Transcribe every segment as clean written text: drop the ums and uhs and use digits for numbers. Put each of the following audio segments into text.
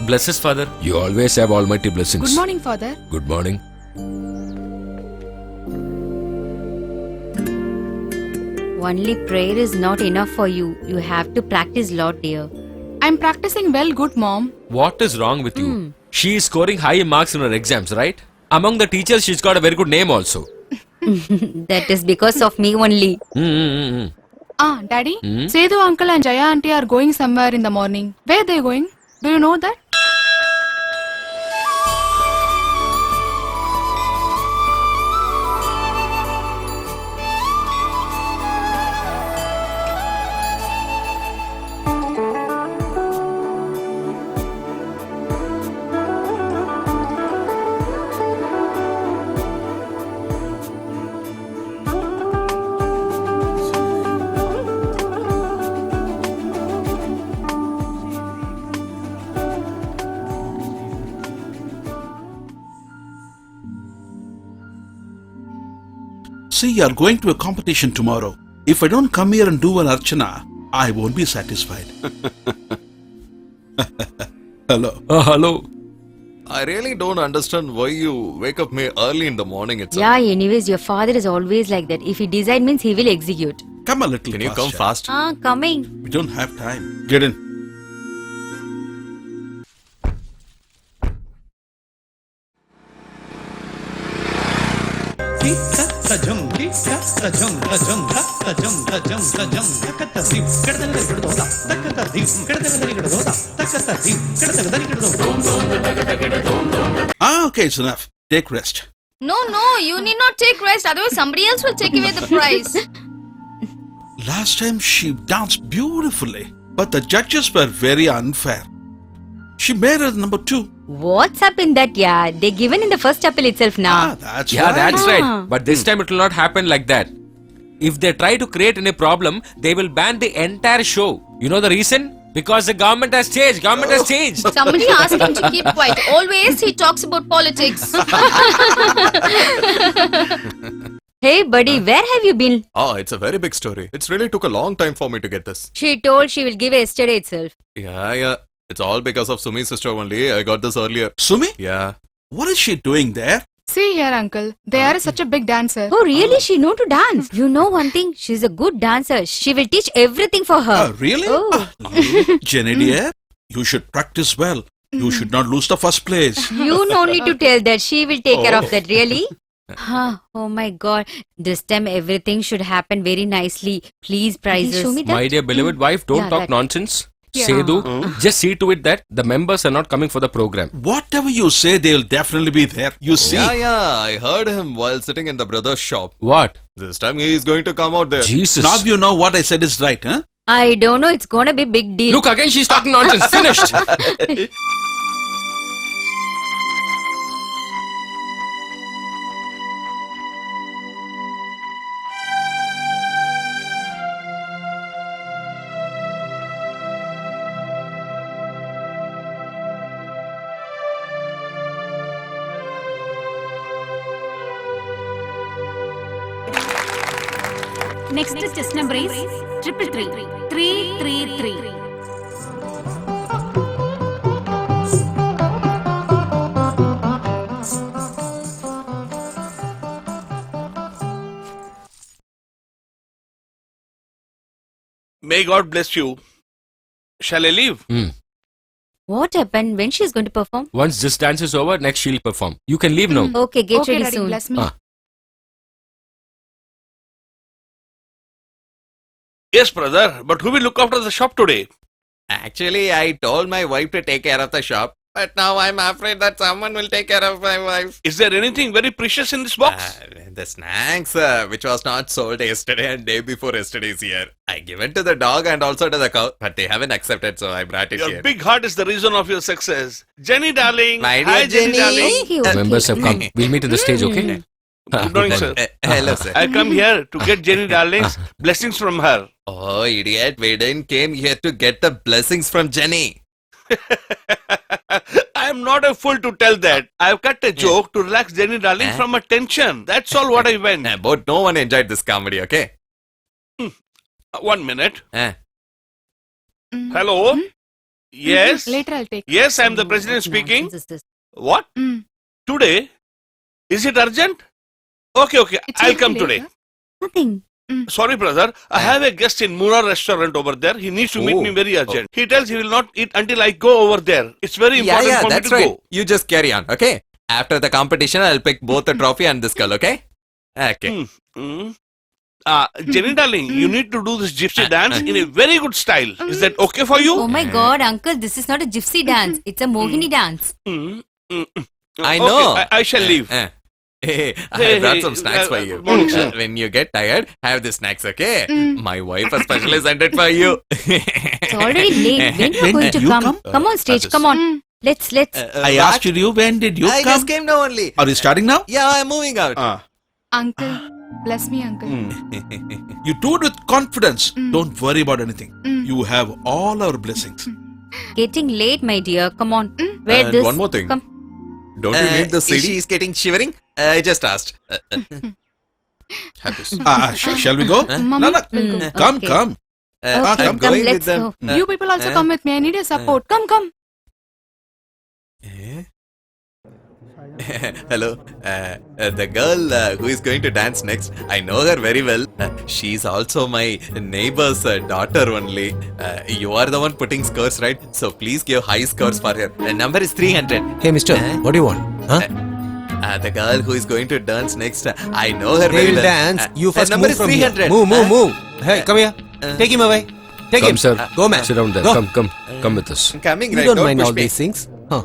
Bless us, Father. You always have almighty blessings. Good morning, Father. Good morning. Only prayer is not enough for you. You have to practice lot, dear. I'm practicing well, good mom. What is wrong with you? She is scoring high marks in her exams, right? Among the teachers, she's got a very good name also. That is because of me only. Daddy, Sedu uncle and Jaya auntie are going somewhere in the morning. Where they going? Do you know that? See, you're going to a competition tomorrow. If I don't come here and do an archana, I won't be satisfied. Hello. Hello. I really don't understand why you wake up me early in the morning itself. Yeah, anyways, your father is always like that. If he decide means he will execute. Come a little Can you faster. come fast? Coming. We don't have time. Get in. Okay, it's enough. Take rest. No, you need not take rest. Otherwise, somebody else will take away the prize. Last time she danced beautifully, but the judges were very unfair. She made her number 2. What's up in that? Yeah, they given in the first chapel itself now. That's Yeah, right. that's right. But this time it will not happen like that. If they try to create any problem, they will ban the entire show. You know the reason? Because the government has changed. Government has changed. Somebody asked him to keep quiet. Always he talks about politics. Hey, buddy, where have you been? Oh, it's a very big story. It's really took a long time for me to get this. She told she will give yesterday itself. Yeah. It's all because of Sumi's sister only. I got this earlier. Sumi, Yeah. what is she doing there? See here, uncle. They are such a big dancer. Oh, really? She know to dance. You know one thing? She's a good dancer. She will teach everything for her. Really? Oh. Jenny dear, you should practice well. You should not lose the first place. You no need to tell that. She will take care of that. Really? Oh my God. This time everything should happen very nicely. Please, prizes. Show me that. My dear beloved wife, don't Yeah, talk that. nonsense. Yeah. Sedu, just see to it that the members are not coming for the program. Whatever you say, they'll definitely be there. You see? Yeah. I heard him while sitting in the brother's shop. What? This time he is going to come out there. Jesus. Now you know what I said is right, huh? I don't know. It's gonna be big deal. Look, again she's talking nonsense. Finished. Next test number is 333. 333. May God bless you. Shall I leave? What happened? When she's going to perform? Once this dance is over, next she'll perform. You can leave now. Okay, get Okay, ready Daddy, soon. bless me. Ah. Yes, brother. But who will look after the shop today? Actually, I told my wife to take care of the shop. But now I'm afraid that someone will take care of my wife. Is there anything very precious in this box? The snacks, which was not sold yesterday and day before yesterday's here. I given to the dog and also to the cow, but they haven't accepted, so I brought it Your here. big heart is the reason of your success. Jenny, darling. My dear Hi, Jenny, Jenny. darling. Okay, The okay. members have come. We'll meet in the stage, okay? Good morning, sir. Hello, sir. I come here to get Jenny, darling's blessings from her. Oh, idiot. We didn't came here to get the blessings from Jenny. I am not a fool to tell that. I've cut a joke to relax Jenny, darling, from her tension. That's all what I went. But no one enjoyed this comedy, okay? 1 minute. Eh. Hello? Yes. Later I'll take. Yes, I'm the president What speaking. nonsense is this? What? Mm. Today? Is it urgent? Okay. It's I'll okay come later. today. Nothing. Sorry, brother. I have a guest in Mura restaurant over there. He needs to meet Oh. me very urgent. He tells he will not eat until I go over there. It's very important for me that's to right. go. You just carry on, okay? After the competition, I'll pick both the trophy and this girl, okay? Okay. Mm. Jenny darling, you need to do this gypsy dance in a very good style. Is that okay for you? Oh my god, uncle, this is not a gypsy dance. It's a Mohini dance. I know. Okay, I shall leave. Hey, Hey, I brought hey, some snacks for you. morning, sir. When you get tired, have the snacks, okay? My wife especially sent it for you. It's already late. When you are going to did you come? come? Come on stage, come on. Let's. I asked you when did you I come? just came now only. Are you starting now? Yeah, I'm moving out. Uncle, bless me, uncle. You do it with confidence. Don't worry about anything. You have all our blessings. Getting late, my dear. Come on. Wear And this. one more thing. Come. Don't you need the CD? She's getting shivering. I just asked. Have this. Shall we go? Mummy, No. we'll go. Come, Okay. come. Okay, I'm come, going let's with them. go. You people also come with me. I need your support. Come. Hello. The girl who is going to dance next, I know her very well. She's also my neighbor's daughter only. You are the one putting scores, right? So please give high scores for her. The number is 300. Hey, mister, what do you want? Huh? The girl who is going to dance next, I know her They very will well. dance. You first number move is from here. 300. Move. Hey, come here. Take him away. Take Come, him. sir. Go, man. Sit down there. Go. Come with us. I'm coming, You right? don't mind push all me. these things. Huh.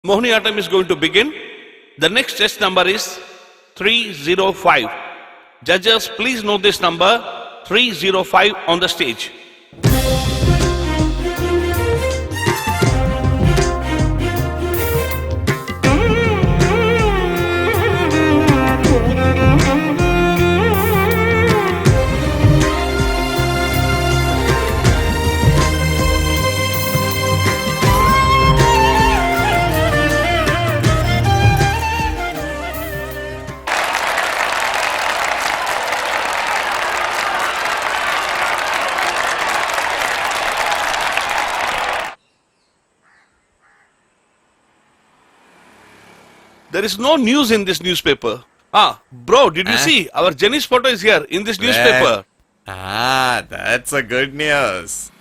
Mohiniyattam is going to begin. The next test number is 305. Judges, please note this number 305 on the stage. There is no news in this newspaper. Bro, did you see? Our Jenny's photo is here in this newspaper. That's a good news.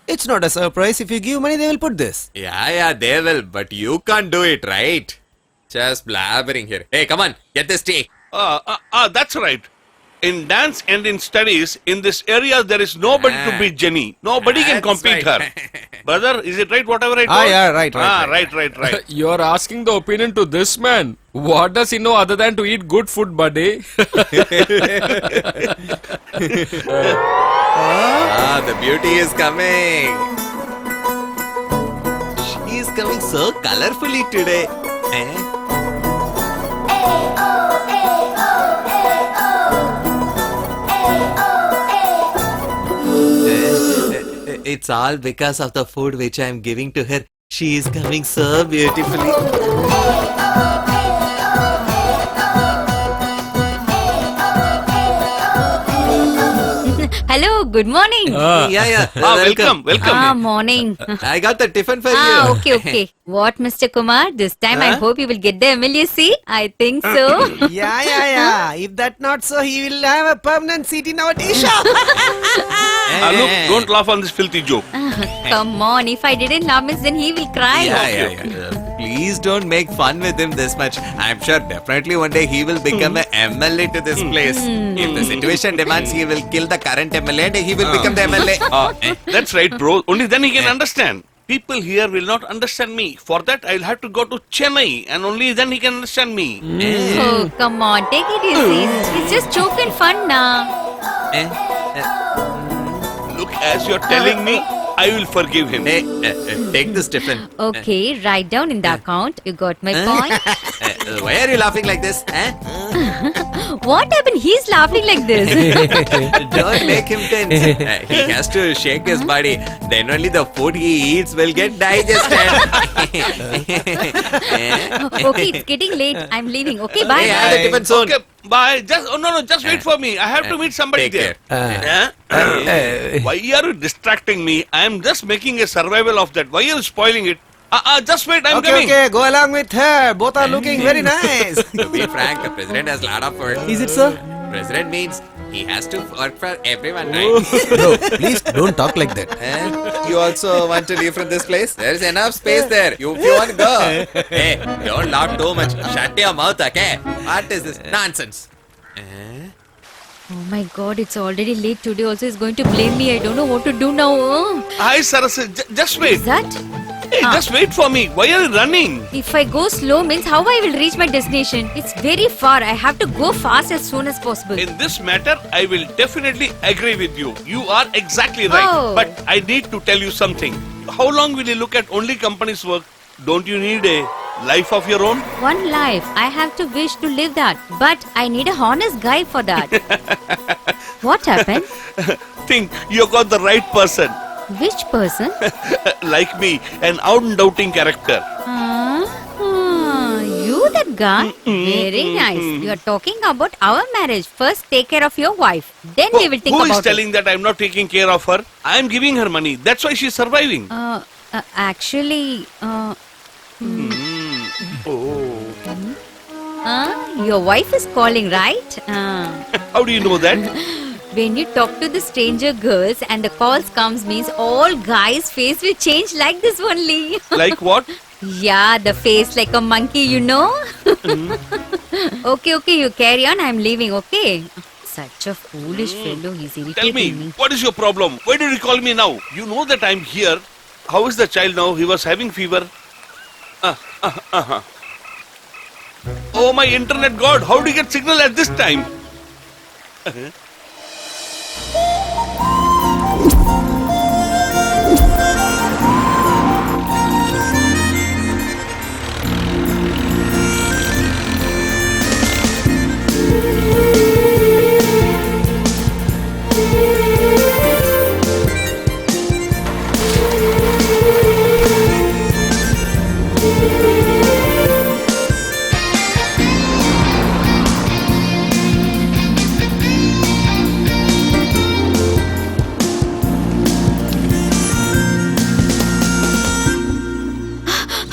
It's not a surprise. If you give money, they will put this. Yeah, they will, but you can't do it, right? Just blabbering here. Hey, come on, get this tea. That's right. In dance and in studies, in this area, there is nobody to beat Jenny. Nobody can That's compete right. her. Brother, is it right whatever I told? Yeah, right. Right. You're asking the opinion to this man. What does he know other than to eat good food, buddy? The beauty is coming. She is coming so colorfully today. It's all because of the food which I am giving to her. She is coming so beautifully. Hello, good morning. Yeah. Welcome. Morning. I got the tiffin for you. Okay. What, Mr. Kumar? this time I hope you will get the MLA seat. I think so. Yeah. If that not so, he will have a permanent seat in our tea shop. Look, don't laugh on this filthy joke. Come on, if I didn't laugh, means then he will cry. Yeah. Please don't make fun with him this much. I'm sure definitely one day he will become a MLA to this place. If the situation demands, he will kill the current MLA and he will become the MLA. That's right, bro. Only then he can understand. People here will not understand me. For that, I'll have to go to Chennai, and only then he can understand me. Oh, come on, take it easy. It's just joke and fun now. Look, as you're telling me, I will forgive him. Hey, take this tiffin. Okay, write down in the account. You got my point? Why are you laughing like this? What happened? He's laughing like this. Don't make him tense. He has to shake his body. Then only the food he eats will get digested. Okay, it's getting late. I'm leaving. Okay, bye. Hey, have the tiffin soon. Okay, bye. Just wait for me. I have to meet somebody Take there. care. Why are you distracting me? I am just making a survival of that. Why are you spoiling it? Just wait, I'm Okay, coming. okay, go along with her. Both are looking very nice. To be frank, the president has a lot of work. Is it, sir? President means he has to work for everyone, right? Bro, please don't talk like that. You also want to leave from this place? There's enough space there. You want to go. Hey, don't laugh too much. Shut your mouth, okay? What is this nonsense? Oh my god, it's already late. Today also is going to blame me. I don't know what to do now. Hi, Saraswati. Just wait. Is that? Hey, just wait for me. Why are you running? If I go slow means how I will reach my destination. It's very far. I have to go fast as soon as possible. In this matter, I will definitely agree with you. You are exactly right. Oh. But I need to tell you something. How long will you look at only company's work? Don't you need a life of your own? One life. I have to wish to live that. But I need a honest guy for that. What happened? Think you got the right person. Which person? Like me, an out-and-outing character. You that guy? Very nice. You are talking about our marriage. First take care of your wife. Then we will think Who about is telling that I'm not taking care of her? I am giving her money. That's why she's surviving. it. Actually, your wife is calling, right? How do you know that? When you talk to the stranger girls and the calls comes means all guys' face will change like this only. Like what? Yeah, the face like a monkey, you know. Okay, you carry on. I'm leaving. Okay. Such a foolish fellow. He's Tell irritating me, me. what is your problem? Why did you call me now? You know that I'm here. How is the child now? He was having fever. Oh my internet god, how do you get signal at this time?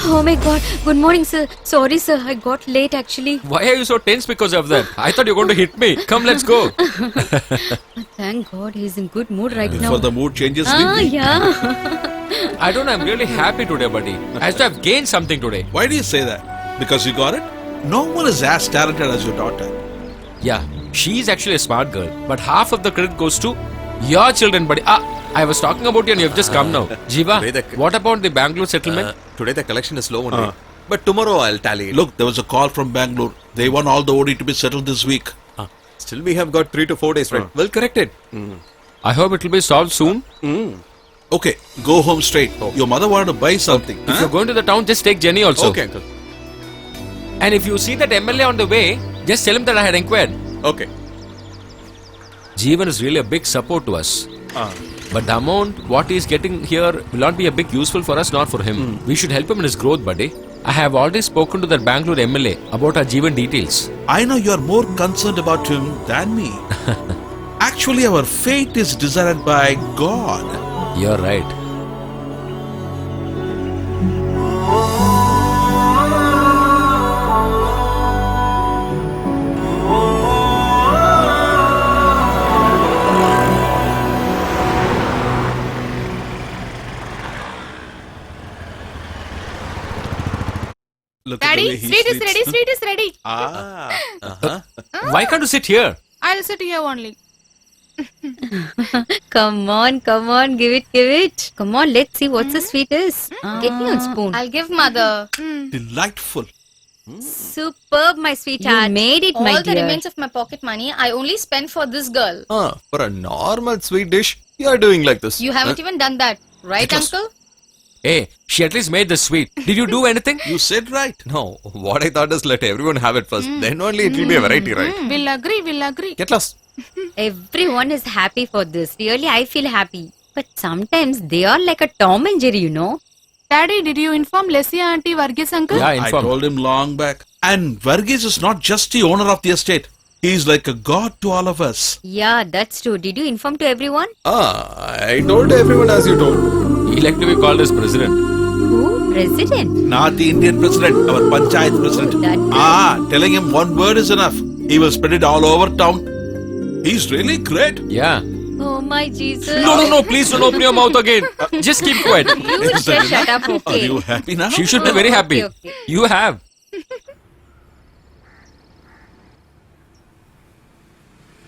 Oh my god. Good morning, sir. Sorry, sir. I got late actually. Why are you so tense because of that? I thought you were going to hit me. Come, let's go. Thank God he's in good mood right now. For the mood changes, Yeah. I don't know, I'm really happy today, buddy. As to have gained something today. Why do you say that? Because you got it? No one is as talented as your daughter. Yeah, she's actually a smart girl. But half of the credit goes to your children, buddy. I was talking about you and you've just come now. Jiva, what about the Bangalore settlement? Today the collection is slow only. But tomorrow I'll tally it. Look, there was a call from Bangalore. They want all the OD to be settled this week. Still we have got 3 to 4 days, right? We'll correct it. I hope it will be solved soon. Okay, go home straight. Your mother wanted to buy something. If you're going to the town, just take Jenny also. Okay, uncle. And if you see that MLA on the way, just tell him that I had inquired. Okay. Jeevan is really a big support to us. But the amount what he is getting here will not be a big useful for us, not for him. We should help him in his growth, buddy. I have already spoken to that Bangalore MLA about our Jeevan details. I know you're more concerned about him than me. Actually, our fate is decided by God. You're right. Look at the Daddy, way he sweet is sleeps. ready, sweet is ready. Why can't you sit here? I'll sit here only. Come on, give it. Come on, let's see what's the sweet is. Get me one spoon. I'll give mother. Delightful. Superb, my sweetheart. You made it, my All the dear. remains of my pocket money I only spent for this girl. For a normal sweet dish, you are doing like this. You haven't even done that, right, Because- uncle? Hey, she at least made the sweet. Did you do anything? You said right. No, what I thought is let everyone have it first. Then only it will be a variety, right? We'll agree. Get lost. Everyone is happy for this. Really, I feel happy. But sometimes they are like a Tom and Jerry, you know. Daddy, did you inform Lesia auntie Varghese uncle? Yeah, I inform. told him long back. And Varghese is not just the owner of the estate. He is like a god to all of us. Yeah, that's true. Did you inform to everyone? I I told everyone as you told. He like to be called as president. Who? President? Not the Indian president, our panchayat president. That- Telling him one word is enough. He will spread it all over town. He's really great. Yeah. Oh my Jesus. No, please don't open your mouth again. Just keep quiet. You just shut up, Are okay? you happy now? She should be very happy. Okay. You have.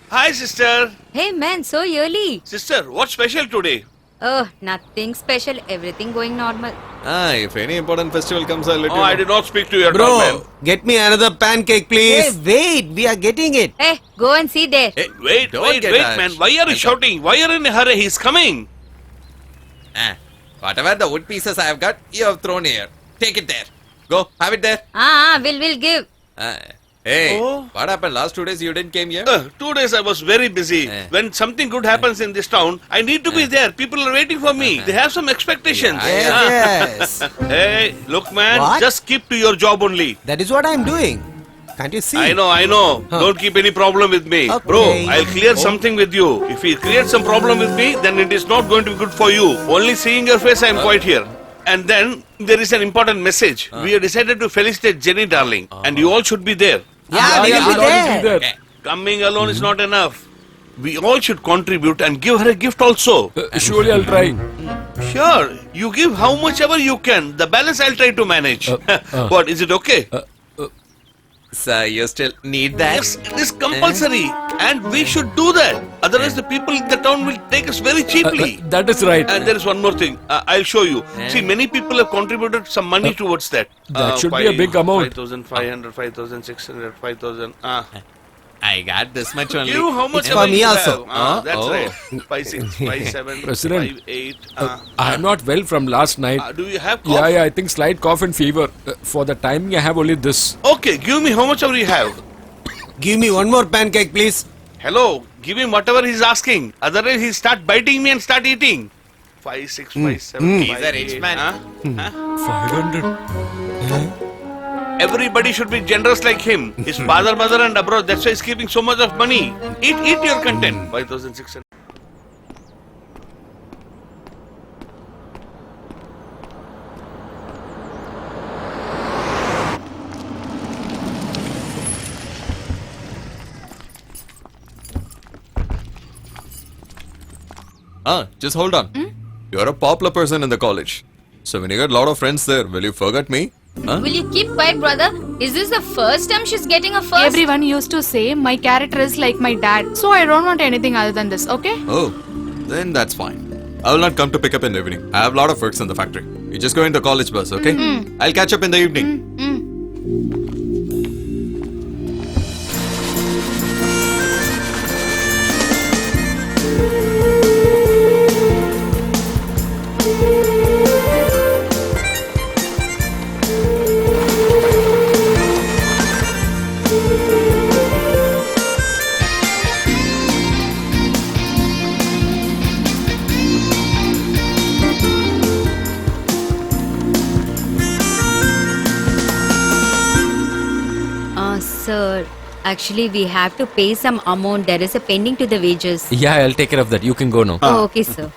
Hi, sister. Hey man, so early. Sister, what's special today? Oh, nothing special. Everything going normal. If any important festival comes, I'll let Oh, you know. I did not speak to your Bro, dogman. get me another pancake, please. Hey, wait, we are getting it. Hey, go and see there. Hey, Wait, don't wait, get wait, Ash. man. Why are you shouting? Why are you in a hurry? He's coming. Whatever the wood pieces I have got, you have thrown here. Take it there. Go, have it there. We'll give. Hey, Oh. what happened? Last 2 days you didn't came here? 2 days I was very busy. When something good happens in this town, I need to be there. People are waiting for me. They have some expectations. Yes. Hey, look, man. What? Just keep to your job only. That is what I'm doing. Can't you see? I know. Don't keep any problem with me. Okay. Bro, I'll clear something with you. If you create some problem with me, then it is not going to be good for you. Only seeing your face, I am quite here. And then there is an important message. We have decided to felicitate Jenny, darling. And you all should be there. Yeah, we will be there. Coming alone is not enough. We all should contribute and give her a gift also. Surely I'll try. Sure, you give how much ever you can. The balance I'll try to manage. What, is it okay? Sir, you still need that? Yes, it is compulsory. And we should do that. Otherwise the people in the town will take us very cheaply. That is right. And there is one more thing. I'll show you. See, many people have contributed some money towards that. That should be a big amount. 5,500, 5,600, 5,000. I got this much only. You, how much It's for ever me you also. have. That's Oh. right. 5, 6, 5, 7, President, 5, 8. I am not well from last night. Do you have cough? Yeah, I think slight cough and fever. For the timing, I have only this. Okay, give me how much ever you have. Give me one more pancake, please. Hello, give him whatever he's asking. Otherwise, he'll start biting me and start eating. 5, 6, 5, 7, He's 5, a rich 8, man. 500. Everybody should be generous like him. His father, mother, and abroad. That's why he's keeping so much of money. Eat your content. 5,600. Just hold on. You're a popular person in the college. So when you got a lot of friends there, will you forget me? Will you keep quiet, brother? Is this the first time she's getting a first? Everyone used to say my character is like my dad, so I don't want anything other than this, okay? Oh, then that's fine. I will not come to pick up in the evening. I have a lot of works in the factory. You just go in the college bus, okay? I'll catch up in the evening. Sir, actually we have to pay some amount. There is a pending to the wages. Yeah, I'll take care of that. You can go now. Oh, okay, sir.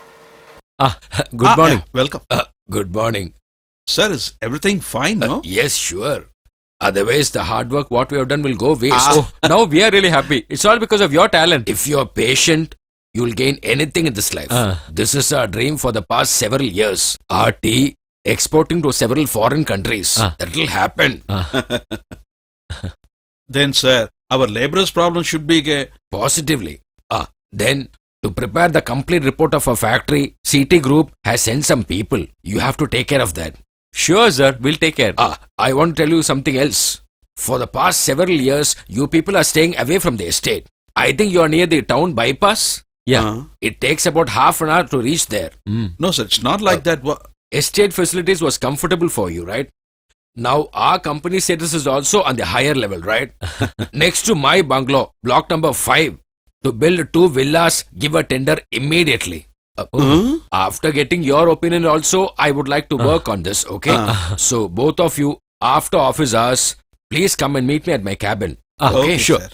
Good morning. Yeah, welcome. Good morning. Sir, is everything fine, no? Yes, sure. Otherwise, the hard work what we have done will go waste. Now we are really happy. It's all because of your talent. If you're patient, you'll gain anything in this life. This is our dream for the past several years. Our tea exporting to several foreign countries. That will happen. Then, sir, our laborers' problem should be Positively. Then, to prepare the complete report of our factory, CT Group has sent some people. You have to take care of that. Sure, sir. We'll take care. I want to tell you something else. For the past several years, you people are staying away from the estate. I think you are near the town bypass. Yeah. It takes about half an hour to reach there. No, sir, it's not like that. Estate facilities was comfortable for you, right? Now our company status is also on the higher level, right? Next to my bungalow, block number 5, to build 2 villas, give a tender immediately. After getting your opinion also, I would like to work on this, okay? So both of you, after office hours, please come and meet me at my cabin. Okay, sure. Sir.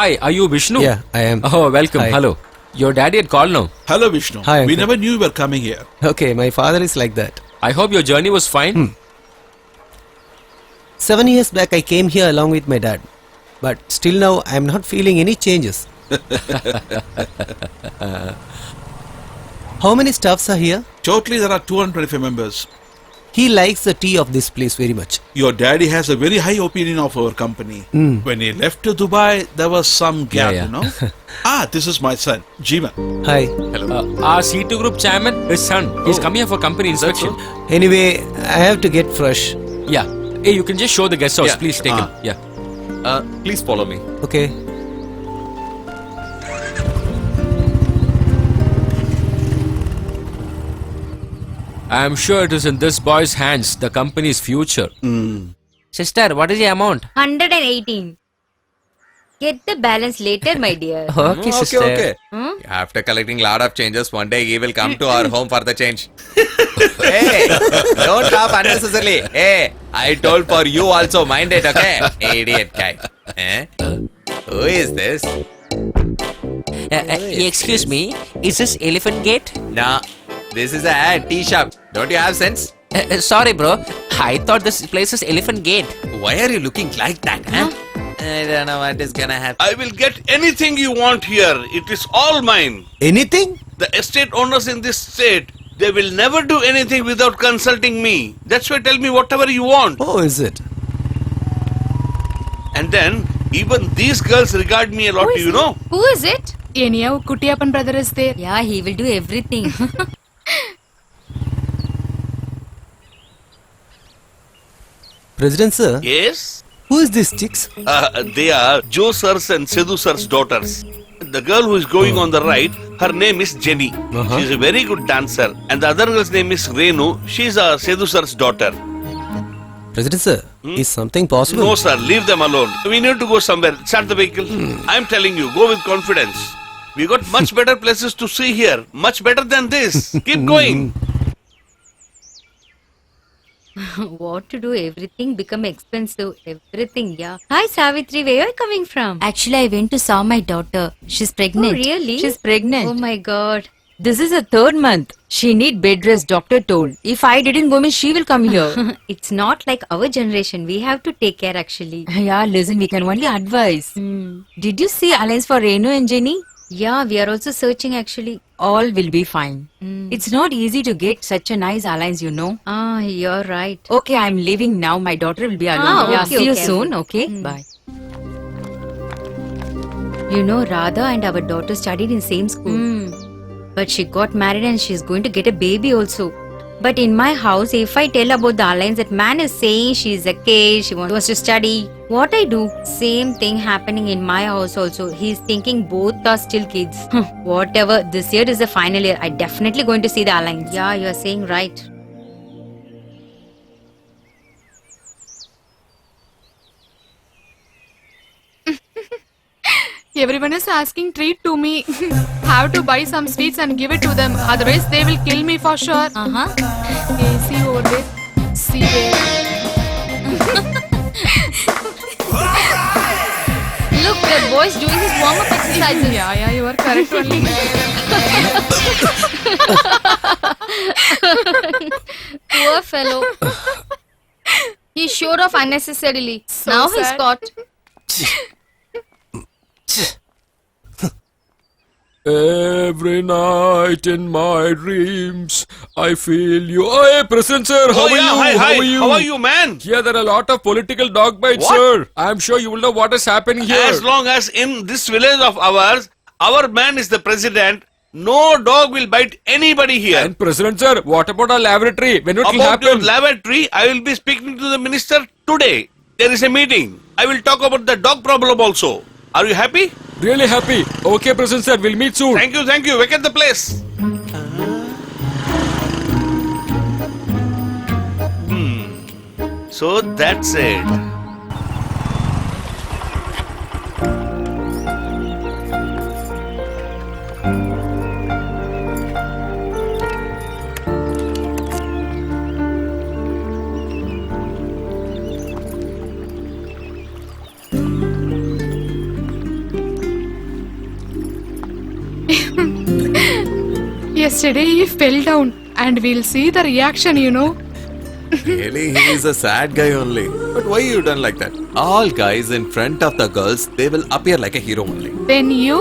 Hi, are you Vishnu? Yeah, I am. Oh, welcome. Hi. Hello. Your daddy had called now. Hello, Vishnu. Hi, We Uncle. never knew you were coming here. Okay, my father is like that. I hope your journey was fine. 7 years back, I came here along with my dad. But still now, I am not feeling any changes. How many staffs are here? Totally, there are 225 members. He likes the tea of this place very much. Your daddy has a very high opinion of our company. When he left to Dubai, there was some gap, Yeah. you know. This is my son, Jeevan. Hi. Our C2 group chairman, his son, he's come here for company inspection. Anyway, I have to get fresh. Yeah. Hey, you can just show the guest house. Yeah. Please take him. Yeah. Please follow me. Okay. I am sure it is in this boy's hands, the company's future. Sister, what is the amount? 118. Get the balance later, my dear. Okay, Okay. After collecting lot of changes, one day he will come to our home for the change. Hey, don't laugh unnecessarily. Hey, I told for you also, mind it, okay? Idiot guy. Who is this? Excuse me, is this Elephant Gate? Nah, this is a tea shop. Don't you have sense? Sorry, bro. I thought this place is Elephant Gate. Why are you looking like that, huh? I don't know what is gonna happen. I will get anything you want here. It is all mine. Anything? The estate owners in this state, they will never do anything without consulting me. That's why tell me whatever you want. Oh, is it? And then, even these girls regard me a lot, you know. Who is it? Anyhow, Kuttiappan brother is there. Yeah, he will do everything. President sir, Yes? who is this chicks? They are Joe Sir's and Sidhu Sir's daughters. The girl who is going on the right, her name is Jenny. She is a very good dancer. And the other girl's name is Renu. She is Sidhu Sir's daughter. President sir, is something possible? No, sir, leave them alone. We need to go somewhere. Start the vehicle. I'm telling you, go with confidence. We got much better places to see here. Much better than this. Keep going. What to do? Everything become expensive. Everything, yeah. Hi, Savitri. Where are you coming from? Actually, I went to saw my daughter. She's pregnant. Oh, really? She's pregnant. Oh my God. This is her 3rd month. She need bed rest, doctor told. If I didn't go, means she will come here. It's not like our generation. We have to take care actually. Yeah, listen, we can only advise. Did you see Alliance for Renu and Jenny? Yeah, we are also searching actually. All will be fine. It's not easy to get such a nice alliance, you know. Ah, you're right. Okay, I'm leaving now. My daughter will be alone. Ah, Yeah, okay, see you okay. soon. Okay, bye. You know, Radha and our daughter studied in same school. But she got married and she's going to get a baby also. But in my house, if I tell about the alliance, that man is saying she's a kid, she wants to study. What I do? Same thing happening in my house also. He's thinking both are still kids. Whatever, this year is the final year. I definitely going to see the alliance. Yeah, you're saying right. Everyone is asking treat to me. Have to buy some sweets and give it to them. Otherwise, they will kill me for sure. Hey, see over there. See there. Look, that boy's doing his warm-up exercises. Yeah, you are correct only. Poor fellow. He showed off unnecessarily. Now he's sad. caught. Every night in my dreams, I feel you. Hey, President sir, how Oh, are yeah, you? hi, hi. How are you? How are you, man? Here there are a lot of political dog bites, What? sir. I'm sure you will know what is happening here. As long as in this village of ours, our man is the president, no dog will bite anybody here. And President sir, what about our laboratory? When it will About your happen? lavatory, I will be speaking to the minister today. There is a meeting. I will talk about the dog problem also. Are you happy? Really happy. Okay, President sir, we'll meet soon. Thank you, thank you. Vacate the place. So that's it. Yesterday he fell down and we'll see the reaction, you know. Really, he is a sad guy only. But why you done like that? All guys in front of the girls, they will appear like a hero only. Then you?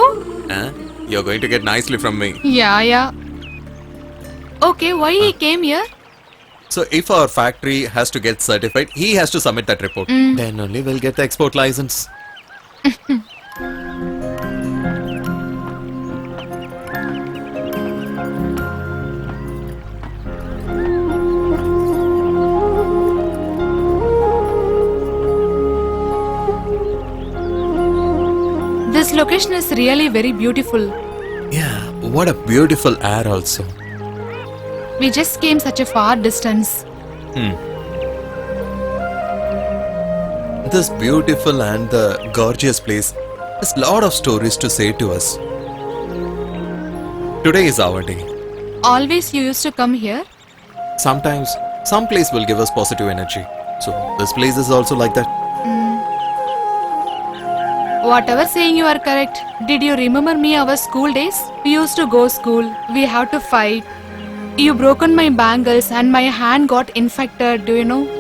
Huh? You're going to get nicely from me. Yeah. Okay, why he came here? So if our factory has to get certified, he has to submit that report. Then only we'll get the export license. This location is really very beautiful. Yeah, what a beautiful air also. We just came such a far distance. This beautiful and the gorgeous place has lot of stories to say to us. Today is our day. Always you used to come here? Sometimes some place will give us positive energy. So this place is also like that. Whatever saying you are correct. Did you remember me our school days? We used to go school. We have to fight. You broken my bangles and my hand got infected, do you know?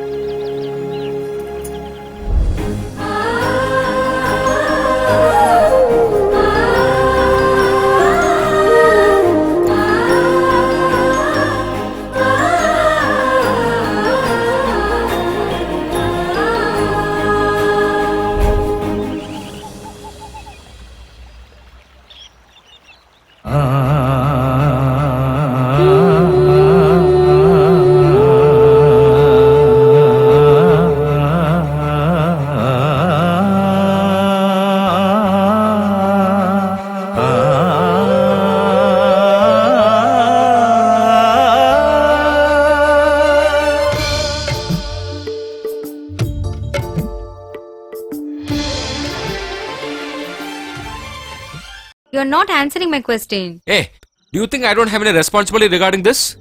You're not answering my question. Hey, do you think I don't have any responsibility regarding this?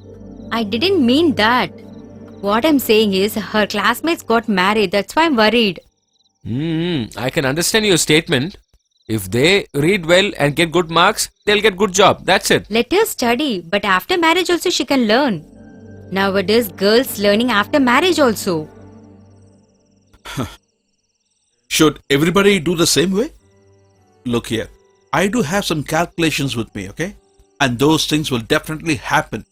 I didn't mean that. What I'm saying is her classmates got married. That's why I'm worried. I can understand your statement. If they read well and get good marks, they'll get good job. That's it. Let her study, but after marriage also she can learn. Nowadays, girls learning after marriage also. Should everybody do the same way? Look here. I do have some calculations with me, okay? And those things will definitely happen.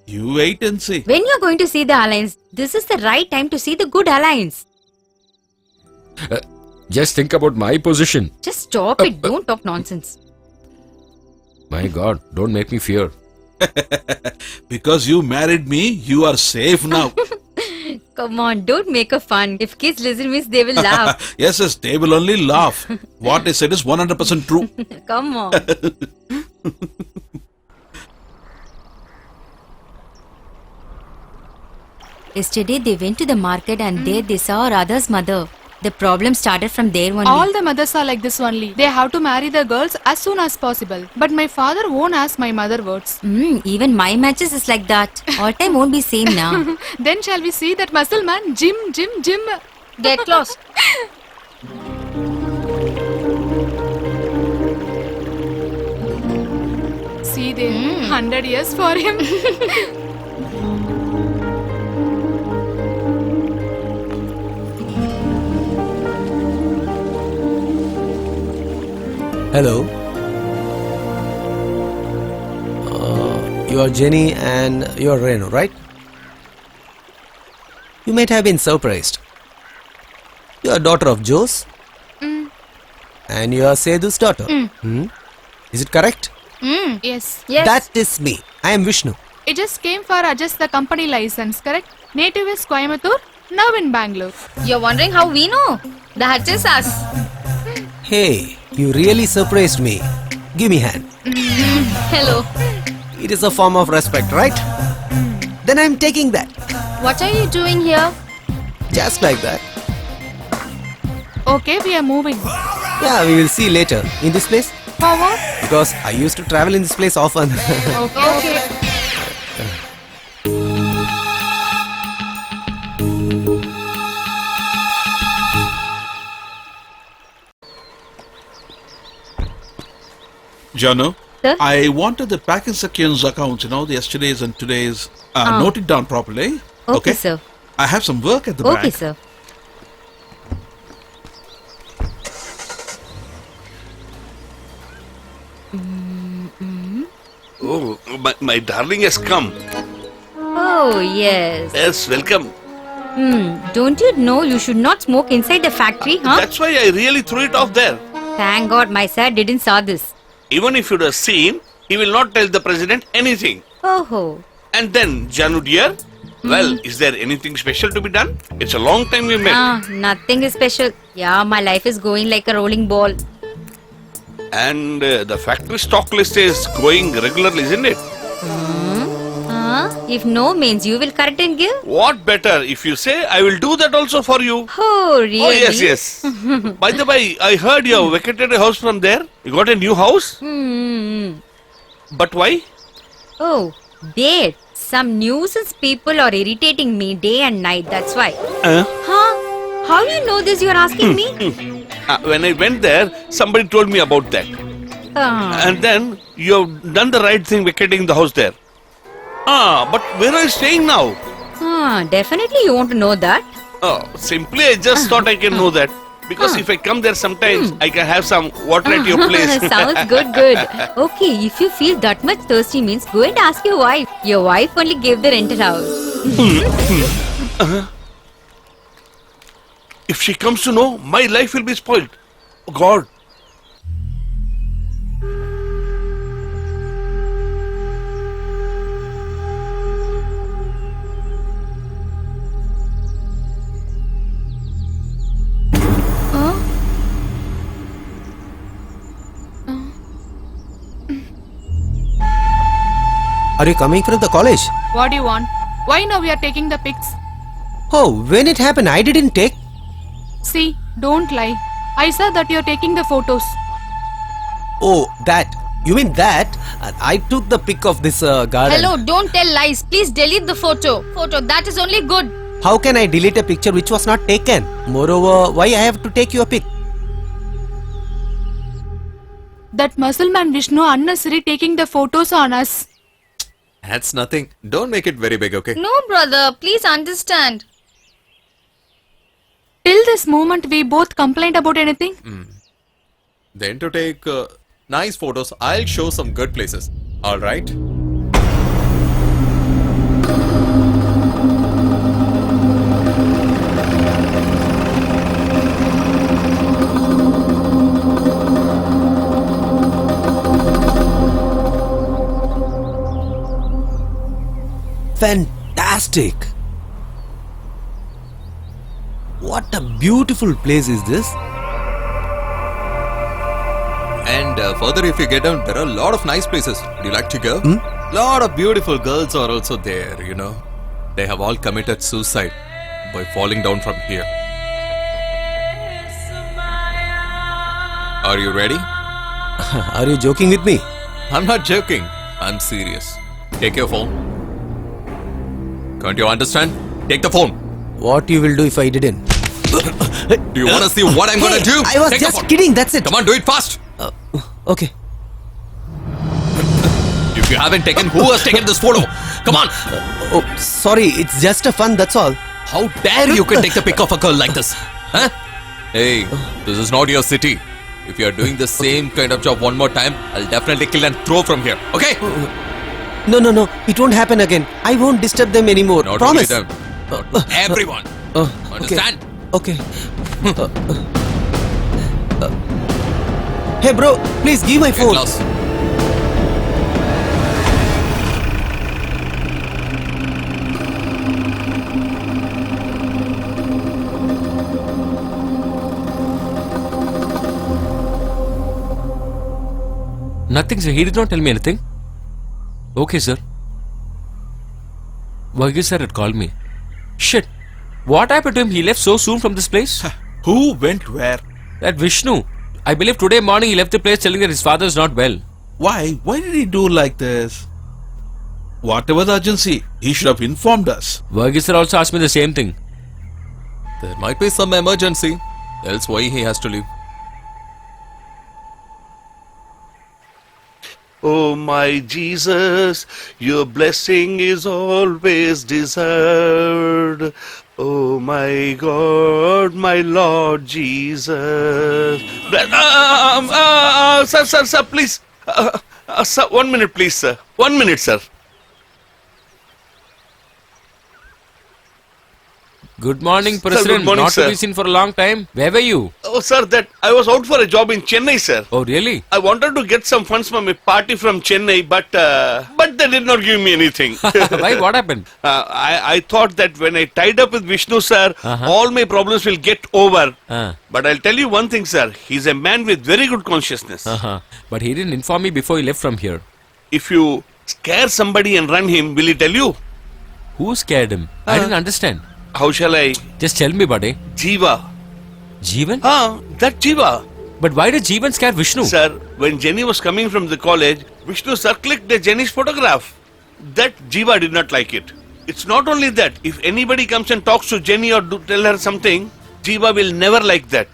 You wait and see. When you're going to see the alliance, this is the right time to see the good alliance. Just think about my position. Just stop it. Don't talk nonsense. My God, don't make me fear. Because you married me, you are safe now. Come on, don't make a fun. If kids listen means they will laugh. Yes, they will only laugh. What I said is 100% true. Come on. Yesterday they went to the market and there they saw Radha's mother. The problem started from there only. All the mothers are like this only. They have to marry the girls as soon as possible. But my father won't ask my mother words. Even my matches is like that. All time won't be same now. Then shall we see that muscle man? Jim. Get close. See there, 100 years for him. Hello. You are Jenny and you are Renu, right? You might have been surprised. You are daughter of Jose. And you are Sedhu's daughter. Is it correct? Yes. That is me. I am Vishnu. It just came for adjust the company license, correct? Native is Coimbatore, now in Bangalore. You're wondering how we know? That is us. Hey, you really surprised me. Give me hand. Hello. It is a form of respect, right? Then I am taking that. What are you doing here? Just like that. Okay, we are moving. Yeah, we will see later. In this place? For what? Because I used to travel in this place often. Okay. Janu, Sir? I wanted the packing sections accounts, you know, the yesterday's and today's, noted down properly. Okay, sir. I have some work at the Okay, back. sir. Oh, my darling has come. Oh, yes. Yes, welcome. Don't you know you should not smoke inside the factory, huh? That's why I really threw it off there. Thank God my sir didn't saw this. Even if you'd have seen, he will not tell the president anything. Oh. And then, Janu dear, well, is there anything special to be done? It's a long time we met. Nothing is special. Yeah, my life is going like a rolling ball. And the factory stock list is going regularly, isn't it? If no means you will correct and give? What better if you say, I will do that also for you. Oh, really? Oh, yes, yes. By the way, I heard you have vacated a house from there. You got a new house? But why? Oh, date. Some nuisance people are irritating me day and night, that's why. Huh? How you know this you are asking me? When I went there, somebody told me about that. And then you have done the right thing vacating the house there. But where are you staying now? Definitely you want to know that. Simply I just thought I can know that. Because if I come there sometimes, I can have some water at your place. Sounds good. Okay, if you feel that much thirsty means go and ask your wife. Your wife only gave the rented house. If she comes to know, my life will be spoiled. Oh God. Are you coming from the college? What do you want? Why now we are taking the pics? Oh, when it happened, I didn't take. See, don't lie. I saw that you're taking the photos. Oh, that. You mean that? I took the pic of this garden. Hello, don't tell lies. Please delete the photo. That is only good. How can I delete a picture which was not taken? Moreover, why I have to take your pic? That muscle man Vishnu unnecessary taking the photos on us. That's nothing. Don't make it very big, okay? No, brother. Please understand. Till this moment, we both complained about anything. Then to take nice photos, I'll show some good places. Alright? Fantastic! What a beautiful place is this? And further, if you get down, there are a lot of nice places. Would you like to go? Lot of beautiful girls are also there, you know. They have all committed suicide by falling down from here. Are you ready? Are you joking with me? I'm not joking. I'm serious. Take your phone. Can't you understand? Take the phone. What you will do if I didn't? Do you want to see what I'm gonna do? I was Take the just phone. kidding, that's it. Come on, do it fast. Okay. If you haven't taken, who has taken this photo? Come on. Oh, sorry, it's just a fun, that's all. How dare you can take the pic of a girl like this? Huh? Hey, this is not your city. If you are doing the same kind of job one more time, I'll definitely kill and throw from here. Okay? No, it won't happen again. I won't disturb them anymore. Not Promise. only them, not everyone. Understand? Okay. Hey bro, please give my Get phone. lost. Nothing, sir. He did not tell me anything. Okay, sir. Varghese sir had called me. Shit. What happened to him? He left so soon from this place? Who went where? That Vishnu. I believe today morning he left the place telling that his father is not well. Why? Why did he do like this? Whatever the urgency, he should have informed us. Varghese sir also asked me the same thing. There might be some emergency. Else why he has to leave? Oh my Jesus, your blessing is always deserved. Oh my God, my Lord Jesus. Sir, please. Sir, 1 minute, please, sir. 1 minute, sir. Good morning, Sir, President. good morning, Not sir. to be seen for a long time. Where were you? Oh, sir, that I was out for a job in Chennai, sir. Oh, really? I wanted to get some funds from a party from Chennai, but they did not give me anything. Why? What happened? I thought that when I tied up with Vishnu, sir, all my problems will get over. But I'll tell you one thing, sir. He's a man with very good consciousness. But he didn't inform me before he left from here. If you scare somebody and run him, will he tell you? Who scared him? I didn't understand. How shall I? Just tell me, buddy. Jiva. Jeevan? That Jiva. But why did Jeevan scare Vishnu? Sir, when Jenny was coming from the college, Vishnu sir clicked Jenny's photograph. That Jiva did not like it. It's not only that. If anybody comes and talks to Jenny or tell her something, Jiva will never like that.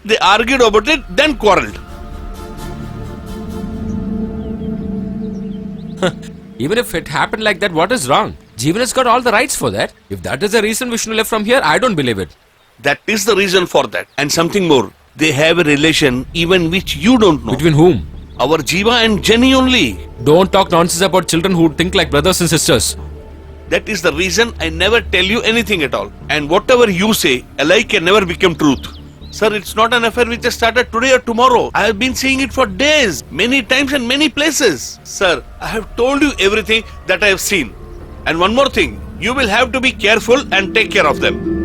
They argued about it, then quarreled. Even if it happened like that, what is wrong? Jeevan has got all the rights for that. If that is the reason Vishnu left from here, I don't believe it. That is the reason for that. And something more. They have a relation even which you don't know. Between whom? Our Jiva and Jenny only. Don't talk nonsense about children who think like brothers and sisters. That is the reason I never tell you anything at all. And whatever you say, a lie can never become truth. Sir, it's not an affair which has started today or tomorrow. I have been seeing it for days, many times and many places. Sir, I have told you everything that I have seen. And one more thing, you will have to be careful and take care of them.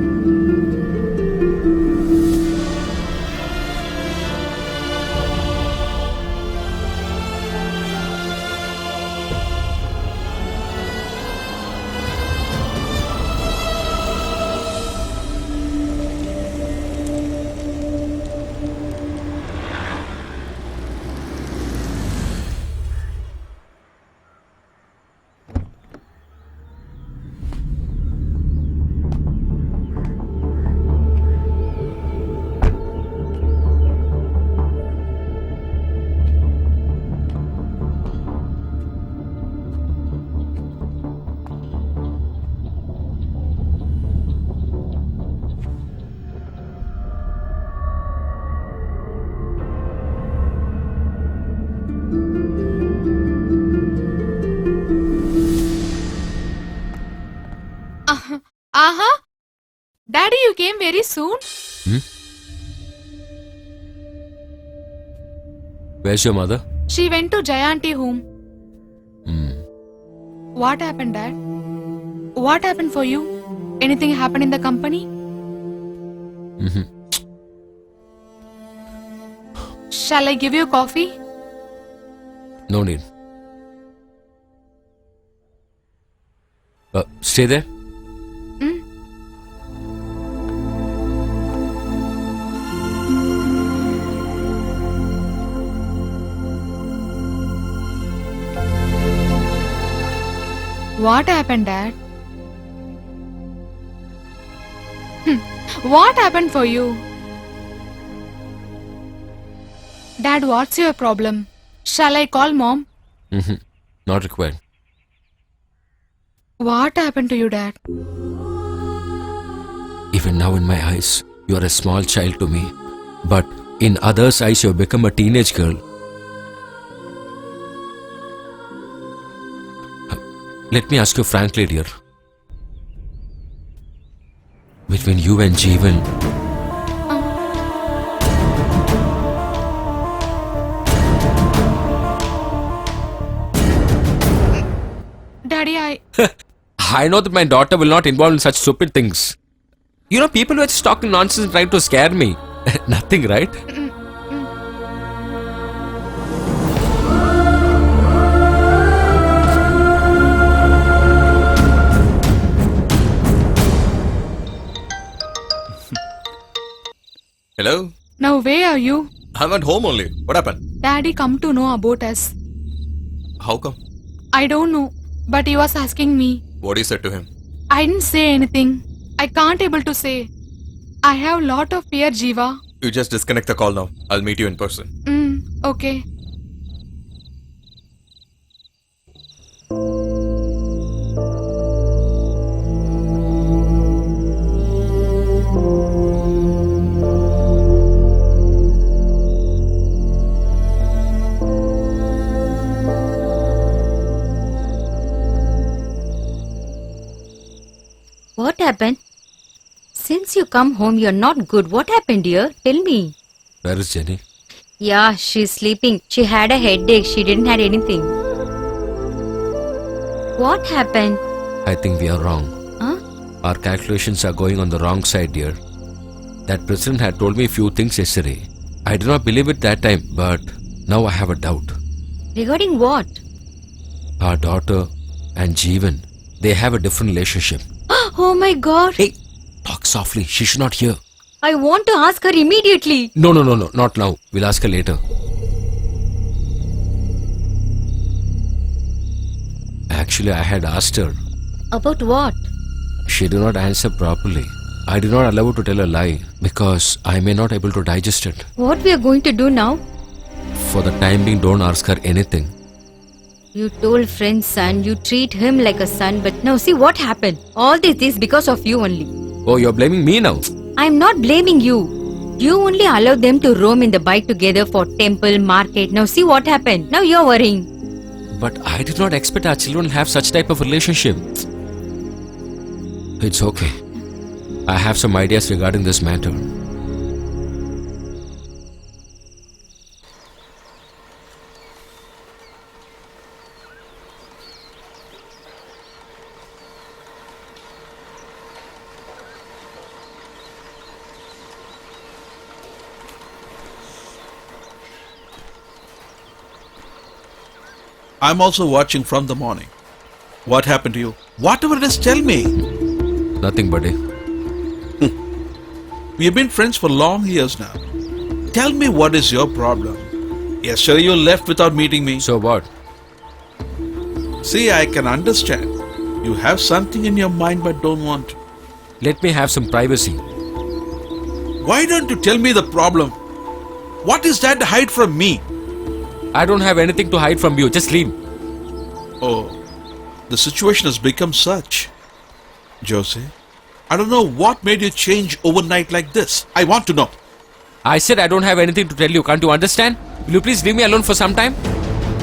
Daddy, you came very soon. Where's your mother? She went to Jayanti home. What happened, Dad? What happened for you? Anything happened in the company? Shall I give you coffee? No need. Stay there. What happened, Dad? What happened for you? Dad, what's your problem? Shall I call Mom? Not required. What happened to you, Dad? Even now in my eyes, you are a small child to me. But in others' eyes, you have become a teenage girl. Let me ask you frankly, dear. Between you and Jeevan, Daddy, I know that my daughter will not involve in such stupid things. You know, people were just talking nonsense and trying to scare me. Nothing, right? Hello? now where are you? I'm at home only. What happened? Daddy come to know about us. How come? I don't know, but he was asking me. What you said to him? I didn't say anything. I can't able to say. I have lot of fear, Jiva. You just disconnect the call now. I'll meet you in person. Okay. What happened? Since you come home, you're not good. What happened, dear? Tell me. Where is Jenny? Yeah, she's sleeping. She had a headache. She didn't have anything. What happened? I think we are wrong. Huh? Our calculations are going on the wrong side, dear. That president had told me a few things yesterday. I did not believe it that time, but now I have a doubt. Regarding what? Our daughter and Jeevan, they have a different relationship. Oh my god. Hey, talk softly. She should not hear. I want to ask her immediately. No, not now. We'll ask her later. Actually, I had asked her. About what? She did not answer properly. I did not allow her to tell a lie because I may not able to digest it. What we are going to do now? For the time being, don't ask her anything. You told friend's son, you treat him like a son, but now see what happened. All this is because of you only. Oh, you're blaming me now. I'm not blaming you. You only allowed them to roam in the bike together for temple, market. Now see what happened. Now you're worrying. But I did not expect our children to have such type of relationship. It's okay. I have some ideas regarding this matter. I'm also watching from the morning. What happened to you? Whatever it is, tell me. Nothing, buddy. We have been friends for long years now. Tell me what is your problem. Yesterday you left without meeting me. So what? See, I can understand. You have something in your mind but don't want to. Let me have some privacy. Why don't you tell me the problem? What is that to hide from me? I don't have anything to hide from you. Just leave. Oh, the situation has become such. Jose, I don't know what made you change overnight like this. I want to know. I said I don't have anything to tell you. Can't you understand? Will you please leave me alone for some time?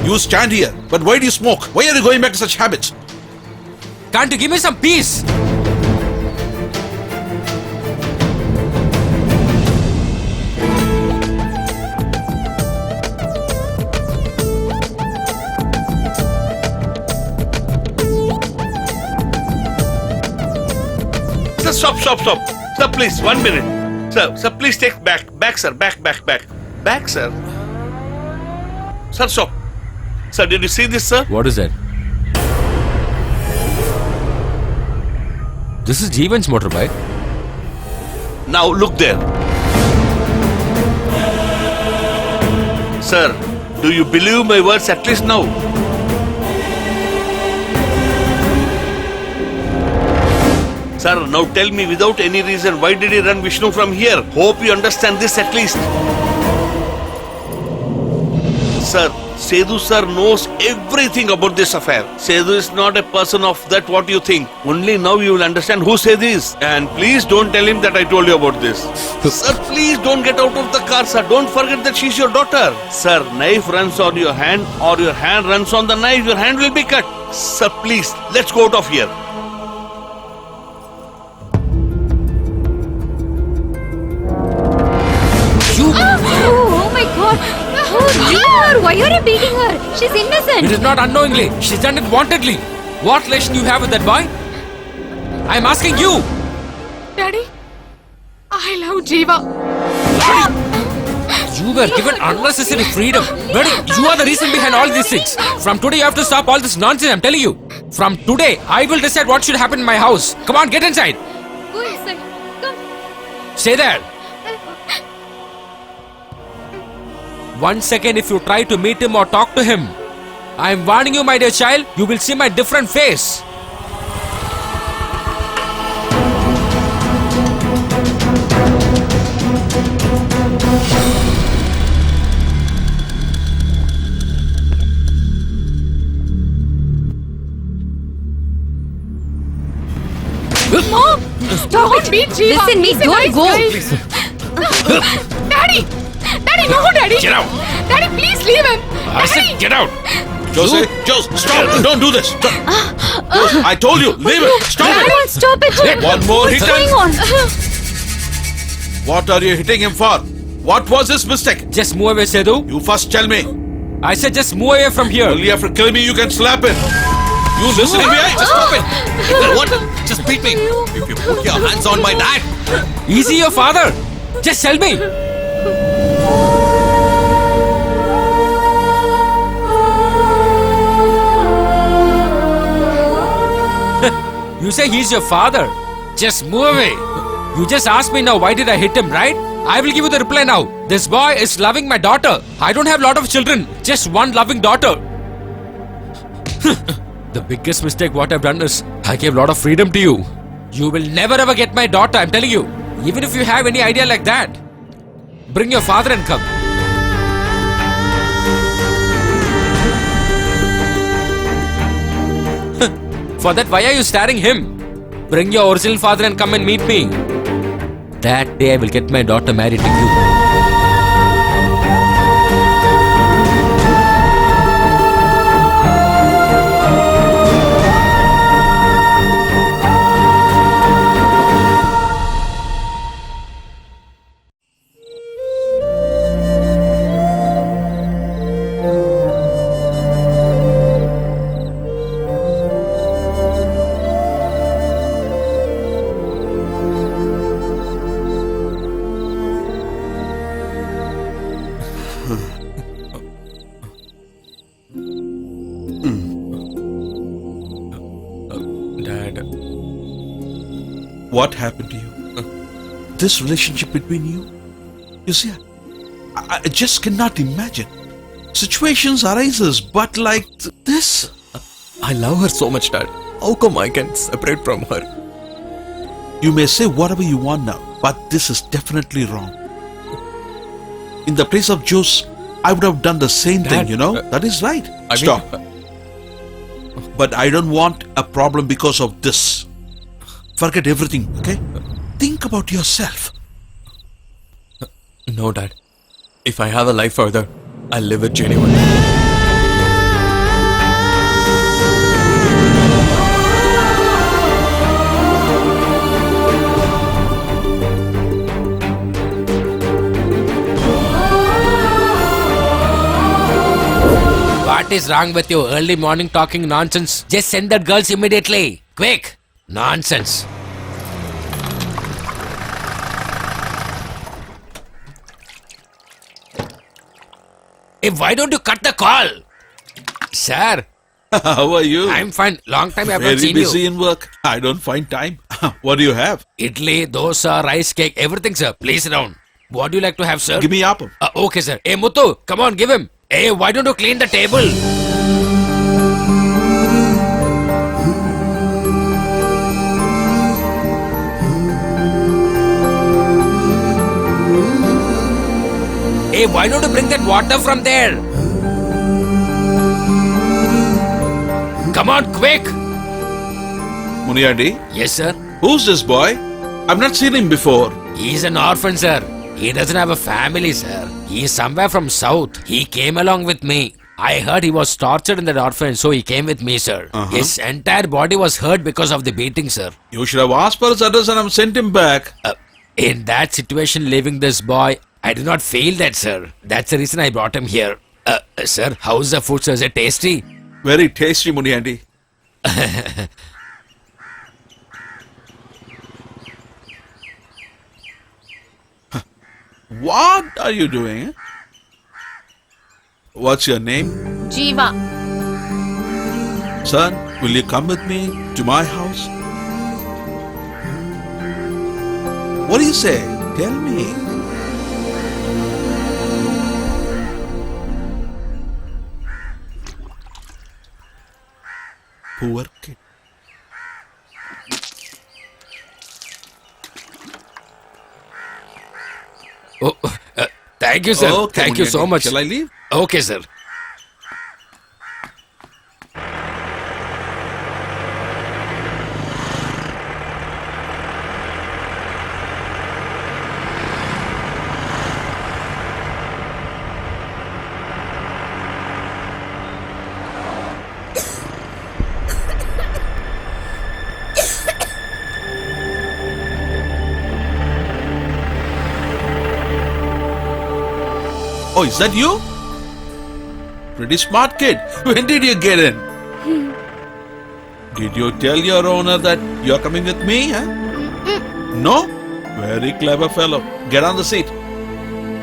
You stand here, but why do you smoke? Why are you going back to such habits? Can't you give me some peace? Sir, stop. Sir, please, 1 minute. Sir, please take back, sir, back. Back, sir. Sir, stop. Sir, did you see this, sir? What is that? This is Jeevan's motorbike. Now look there. Sir, do you believe my words at least now? Sir, now tell me without any reason, why did he run Vishnu from here? Hope you understand this at least. Sir, Sethu sir knows everything about this affair. Sethu is not a person of that what you think. Only now you will understand who Sethu is. And please don't tell him that I told you about this. Sir, please don't get out of the car, sir. Don't forget that she's your daughter. Sir, knife runs on your hand or your hand runs on the knife, your hand will be cut. Sir, please, let's go out of here. Oh my god. Oh, leave her. Why are you beating her? She's innocent. It is not unknowingly. She's done it wantedly. What relation you have with that boy? I'm asking you. Daddy, I love Jeeva. You were given unnecessary freedom. Buddy, you are the reason behind all these things. From today, you have to stop all this nonsense, I'm telling you. From today, I will decide what should happen in my house. Come on, get inside. Go inside. Come. Stay there. 1 second if you try to meet him or talk to him. I am warning you, my dear child, you will see my different face. Mom! Don't beat Jeeva. Listen, me, He's a don't nice go. Daddy! Daddy, no, Daddy! Get out. Daddy, please leave him! I said Daddy! get out. Jose, Jose, stop! Don't do this! Stop. Jose, I told you, leave it! Stop it! Stop it! One more hit What's going and... on? What are you hitting him for? What was his mistake? Just move away, Sedu. You first tell me. I said just move away from here. Only after killing me you can slap him. You listening me? Just stop it. What? Just beat me. If you put your hands on my dad. Easy, your father. Just tell me. You say he's your father. Just move away. You just asked me now why did I hit him, right? I will give you the reply now. This boy is loving my daughter. I don't have a lot of children. Just one loving daughter. The biggest mistake what I've done is I gave a lot of freedom to you. You will never ever get my daughter, I'm telling you. Even if you have any idea like that. Bring your father and come. For that, why are you staring him? Bring your original father and come and meet me. That day I will get my daughter married to you. Dad. What happened to you? This relationship between you? You see, I just cannot imagine. Situations arises, but like this. I love her so much, Dad. How come I can separate from her? You may say whatever you want now, but this is definitely wrong. In the place of Jose, I would have done the same Dad, thing, you know? That is right. I Stop. mean, But I don't want a problem because of this. Forget everything, okay? Think about yourself. no, Dad. If I have a life further, I'll live with Jenny one day. What is wrong with you? Early morning talking nonsense. Just send that girls immediately. Quick. Nonsense. Hey, why don't you cut the call? Sir, How are you? I'm fine. Long time I haven't very seen busy you. in work. I don't find time. What do you have? Idli, dosa, rice cake, everything, sir. Please sit down. What do you like to have, sir? Give me appam. Okay, sir. Hey, Muthu, come on, give him. Hey, why don't you clean the table? Hey, why don't you bring that water from there? Come on, quick. Muniadi, Yes, sir. who's this boy? I've not seen him before. He's an orphan, sir. He doesn't have a family, sir. He's somewhere from south. He came along with me. I heard he was tortured in that orphanage, so he came with me, sir. His entire body was hurt because of the beating, sir. You should have asked for his address and I've sent him back. In that situation, leaving this boy, I do not feel that, sir. That's the reason I brought him here. Sir, how's the food, sir? Is it tasty? Very tasty, Muniadi. What are you doing? What's your name? Jiva. Son, will you come with me to my house? What do you say? Tell me. Poor kid. Oh, thank you, sir. Okay, Thank you so Muniadi. much. Shall I leave? Okay, sir. Oh, is that you? Pretty smart kid. When did you get in? Did you tell your owner that you're coming with me? Huh? No? Very clever fellow. Get on the seat.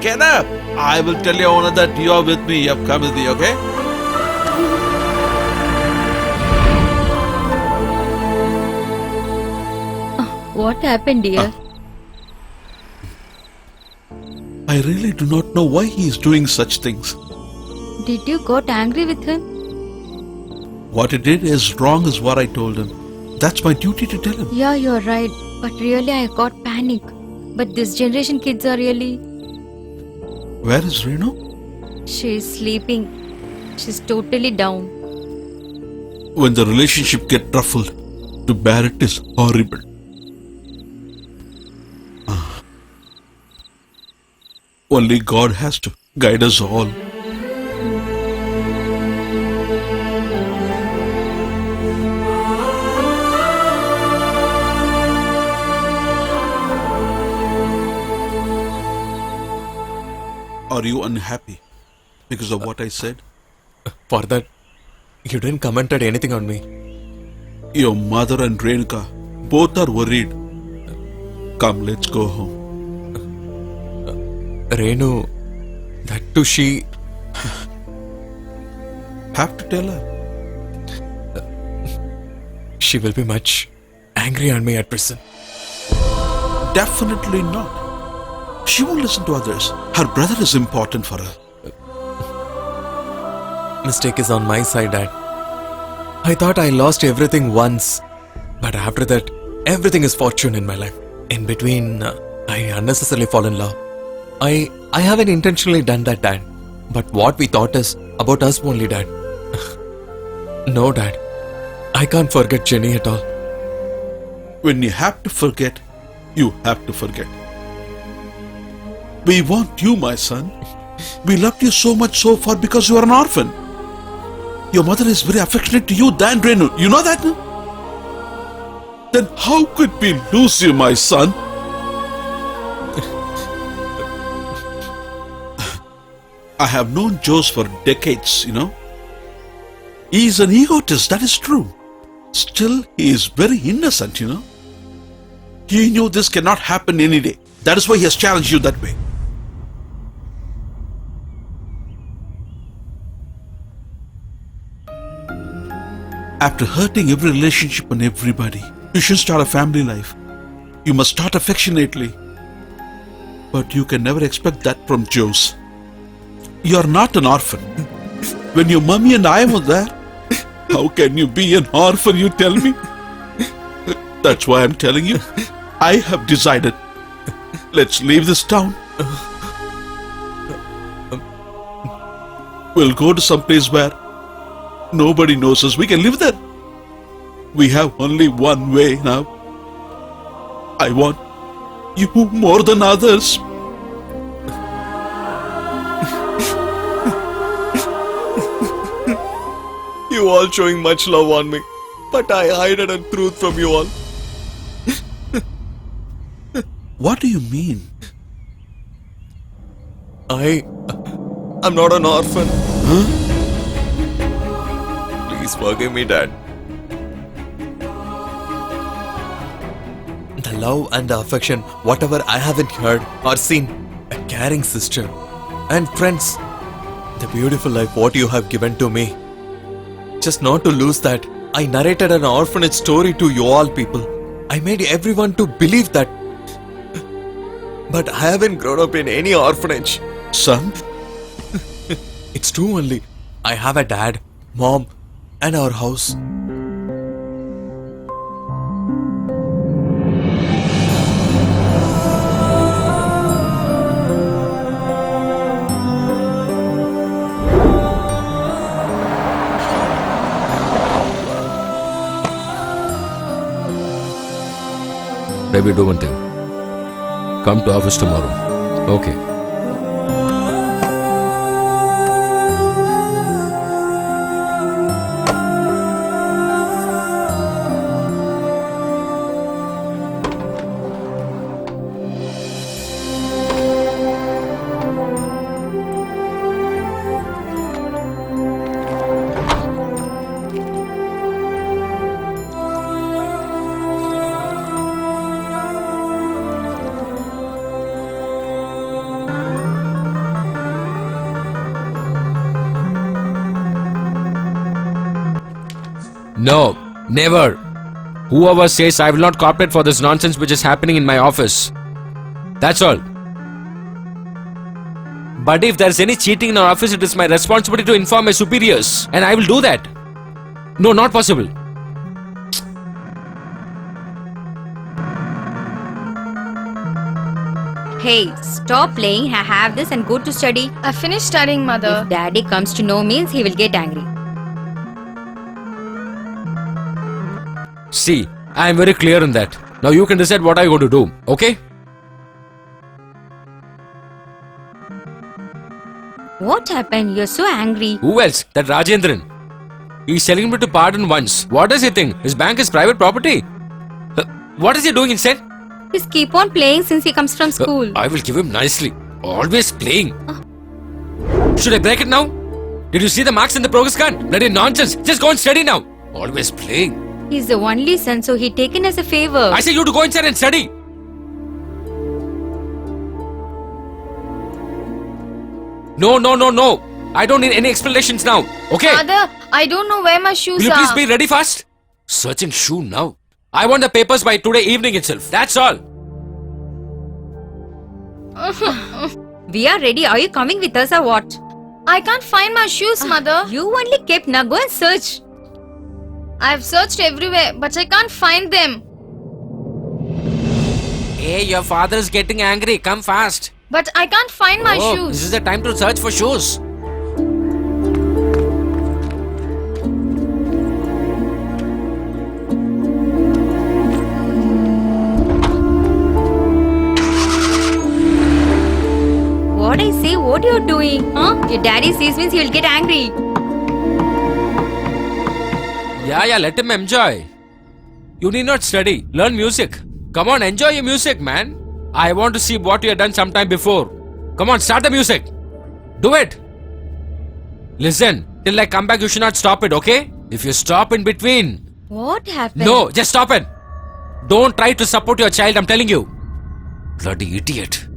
Get up. I will tell your owner that you're with me. You've come with me, okay? What happened, dear? I really do not know why he is doing such things. Did you got angry with him? What he did is wrong is what I told him. That's my duty to tell him. Yeah, you're right. But really, I got panic. But this generation kids are really... Where is Renu? She's sleeping. She's totally down. When the relationship gets ruffled, to bear it is horrible. Only God has to guide us all. Are you unhappy because of what I said? For that, you didn't commented anything on me. Your mother and Renuka both are worried. Come, let's go home. Renu, that too she... Have to tell her. She will be much angry on me at present. Definitely not. She won't listen to others. Her brother is important for her. Mistake is on my side, Dad. I thought I lost everything once. But after that, everything is fortune in my life. In between, I unnecessarily fall in love. I haven't intentionally done that, Dad. But what we thought is about us only, Dad. No, Dad. I can't forget Jenny at all. When you have to forget, you have to forget. We want you, my son. We loved you so much so far because you are an orphan. Your mother is very affectionate to you than Renu. You know that? No? Then how could we lose you, my son? I have known Jose for decades, you know. He is an egotist, that is true. Still, he is very innocent, you know. He knew this cannot happen any day. That is why he has challenged you that way. After hurting every relationship and everybody, you should start a family life. You must start affectionately. But you can never expect that from Jose. You are not an orphan. When your mummy and I were there, how can you be an orphan, you tell me? That's why I'm telling you, I have decided. Let's leave this town. We'll go to some place where nobody knows us. We can live there. We have only one way now. I want you more than others. You all showing much love on me, but I hide a truth from you all. What do you mean? I'm not an orphan. Huh? Please forgive me, Dad. The love and the affection, whatever I haven't heard or seen, a caring sister and friends, the beautiful life what you have given to me. Just not to lose that, I narrated an orphanage story to you all people. I made everyone to believe that. But I haven't grown up in any orphanage. Son? It's true only. I have a dad, mom, and our house. Baby, do one thing. Come to office tomorrow. Okay. No, never. Whoever says I will not cooperate for this nonsense which is happening in my office. That's all. But if there is any cheating in our office, it is my responsibility to inform my superiors. And I will do that. No, not possible. Hey, stop playing. Have this and go to study. I finished studying, mother. If daddy comes to know means he will get angry. See, I am very clear in that. Now you can decide what I going to do, okay? What happened? You're so angry. Who else? That Rajendran. He's telling me to pardon once. What does he think? His bank is private property? What is he doing instead? Just keep on playing since he comes from school. I will give him nicely. Always playing. Should I break it now? Did you see the marks in the progress card? Bloody nonsense. Just go and study now. Always playing. He's the only son, so he taken as a favor. I say you to go inside and study. No. I don't need any explanations now. Okay? Mother, I don't know where my shoes Will you are. please be ready fast? Searching shoe now. I want the papers by today evening itself. That's all. We are ready. Are you coming with us or what? I can't find my shoes, mother. You only kept. Now go and search. I've searched everywhere, but I can't find them. Hey, your father is getting angry. Come fast. But I can't find my This shoes. is the time to search for shoes. What I say? What you're doing? Huh? Your daddy sees means he will get angry. Yeah, let him enjoy. You need not study. Learn music. Come on, enjoy your music, man. I want to see what you have done sometime before. Come on, start the music. Do it. Listen, till I come back, you should not stop it, okay? If you stop in between. What happened? No, just stop it. Don't try to support your child, I'm telling you. Bloody idiot.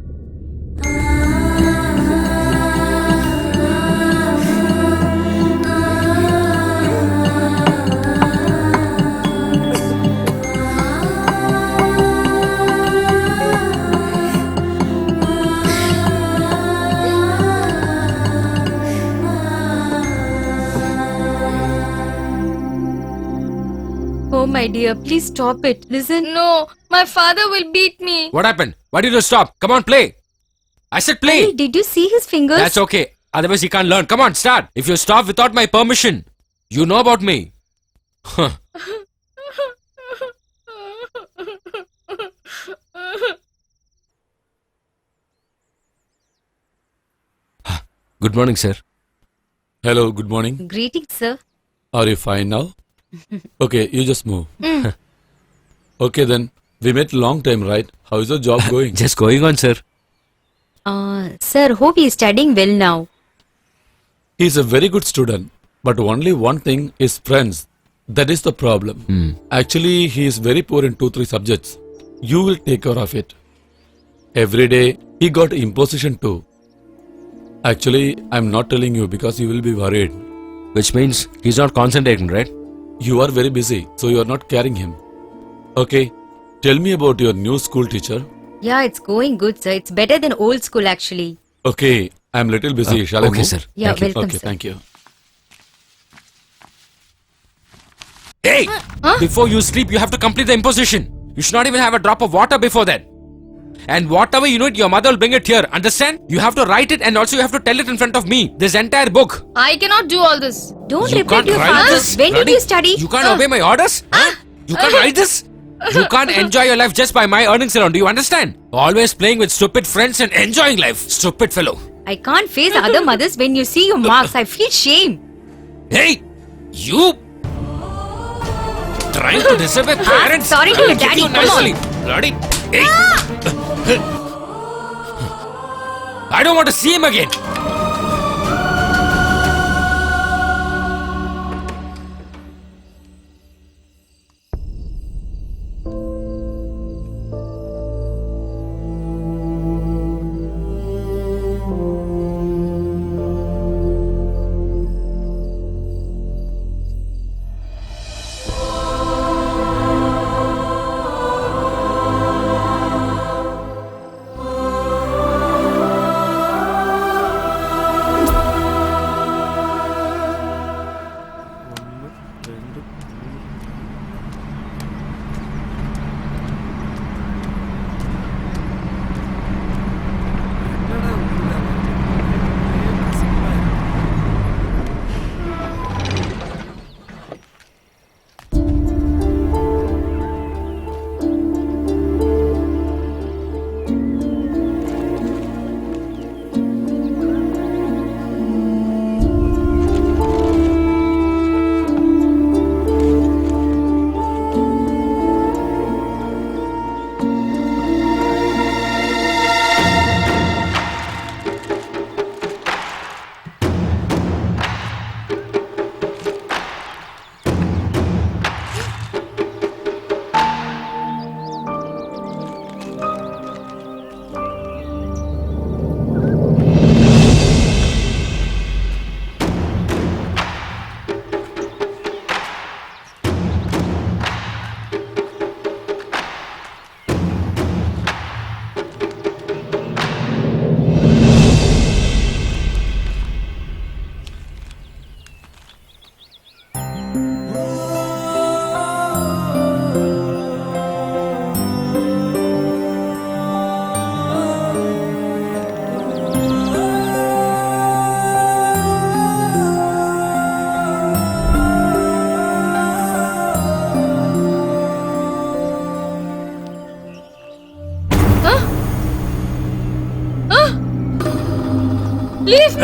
Oh my dear, please stop it. Listen. No, my father will beat me. What happened? Why did you stop? Come on, play. I said play. Hey, did you see his fingers? That's okay. Otherwise, he can't learn. Come on, start. If you stop without my permission, you know about me. Huh. Good morning, sir. Hello, good morning. Greetings, sir. Are you fine now? Okay, you just move. Okay then, we met long time, right? How is your job going? Just going on, sir. Sir, hope he is studying well now. He is a very good student, but only one thing is friends. That is the problem. Actually, he is very poor in 2-3 subjects. You will take care of it. Every day, he got imposition too. Actually, I'm not telling you because you will be worried. Which means he's not concentrating, right? You are very busy, so you are not carrying him. Okay, tell me about your new school teacher. Yeah, it's going good, sir. It's better than old school, actually. Okay, I'm little busy. Shall I okay, move? sir. Yeah, Thank you. welcome, Okay, sir. thank you. Hey! Before you sleep, you have to complete the imposition. You should not even have a drop of water before that. And whatever you need, your mother will bring it here. Understand? You have to write it and also you have to tell it in front of me. This entire book. I cannot do all this. Don't You repeat can't your write father. this, When did bloody- you study? You can't obey my orders? Huh? You can't write this? You can't enjoy your life just by my earnings alone. Do you understand? Always playing with stupid friends and enjoying life. Stupid fellow. I can't face other mothers when you see your marks. I feel shame. Hey! You! Trying to disobey parents? sorry to I will your kick daddy, you come on. nicely. Bloody... Hey! I don't want to see him again.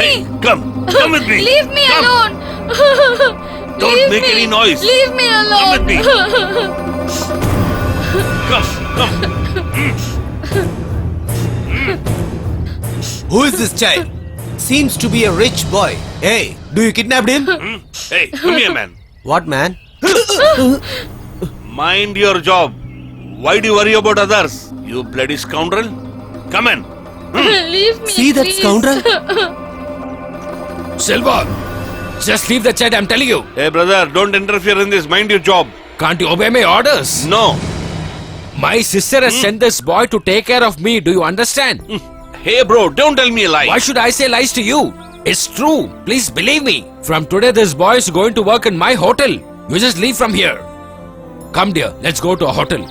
Hey, come with me. Leave me Come. alone. Don't Leave make me. any noise. Leave me alone. Come with me. Come. Who is this child? Seems to be a rich boy. Hey, do you kidnap him? Hey, come here, man. What man? Mind your job. Why do you worry about others? You bloody scoundrel. Come in. Leave me. See that please. scoundrel? Silva, just leave the child, I'm telling you. Hey, brother, don't interfere in this. Mind your job. Can't you obey my orders? No. My sister has sent this boy to take care of me. Do you understand? Hey, bro, don't tell me a lie. Why should I say lies to you? It's true. Please believe me. From today, this boy is going to work in my hotel. You just leave from here. Come, dear. Let's go to a hotel.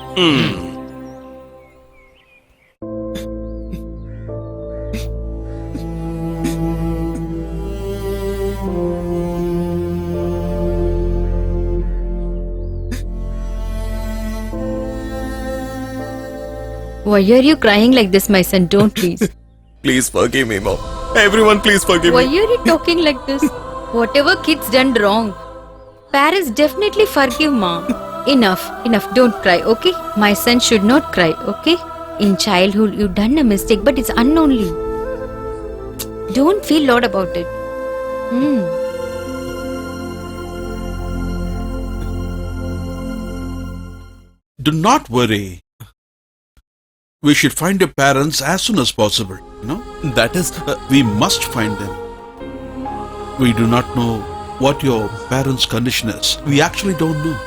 Why are you crying like this, my son? Don't please. Please forgive me, Mom. Everyone, please forgive Why me. are you talking like this? Whatever kids done wrong, parents definitely forgive, ma. Enough, don't cry, okay? My son should not cry, okay? In childhood, you done a mistake, but it's unknowingly. Don't feel lot about it. Do not worry. We should find your parents as soon as possible. You know, That is. we must find them. We do not know what your parents' condition is. We actually don't know.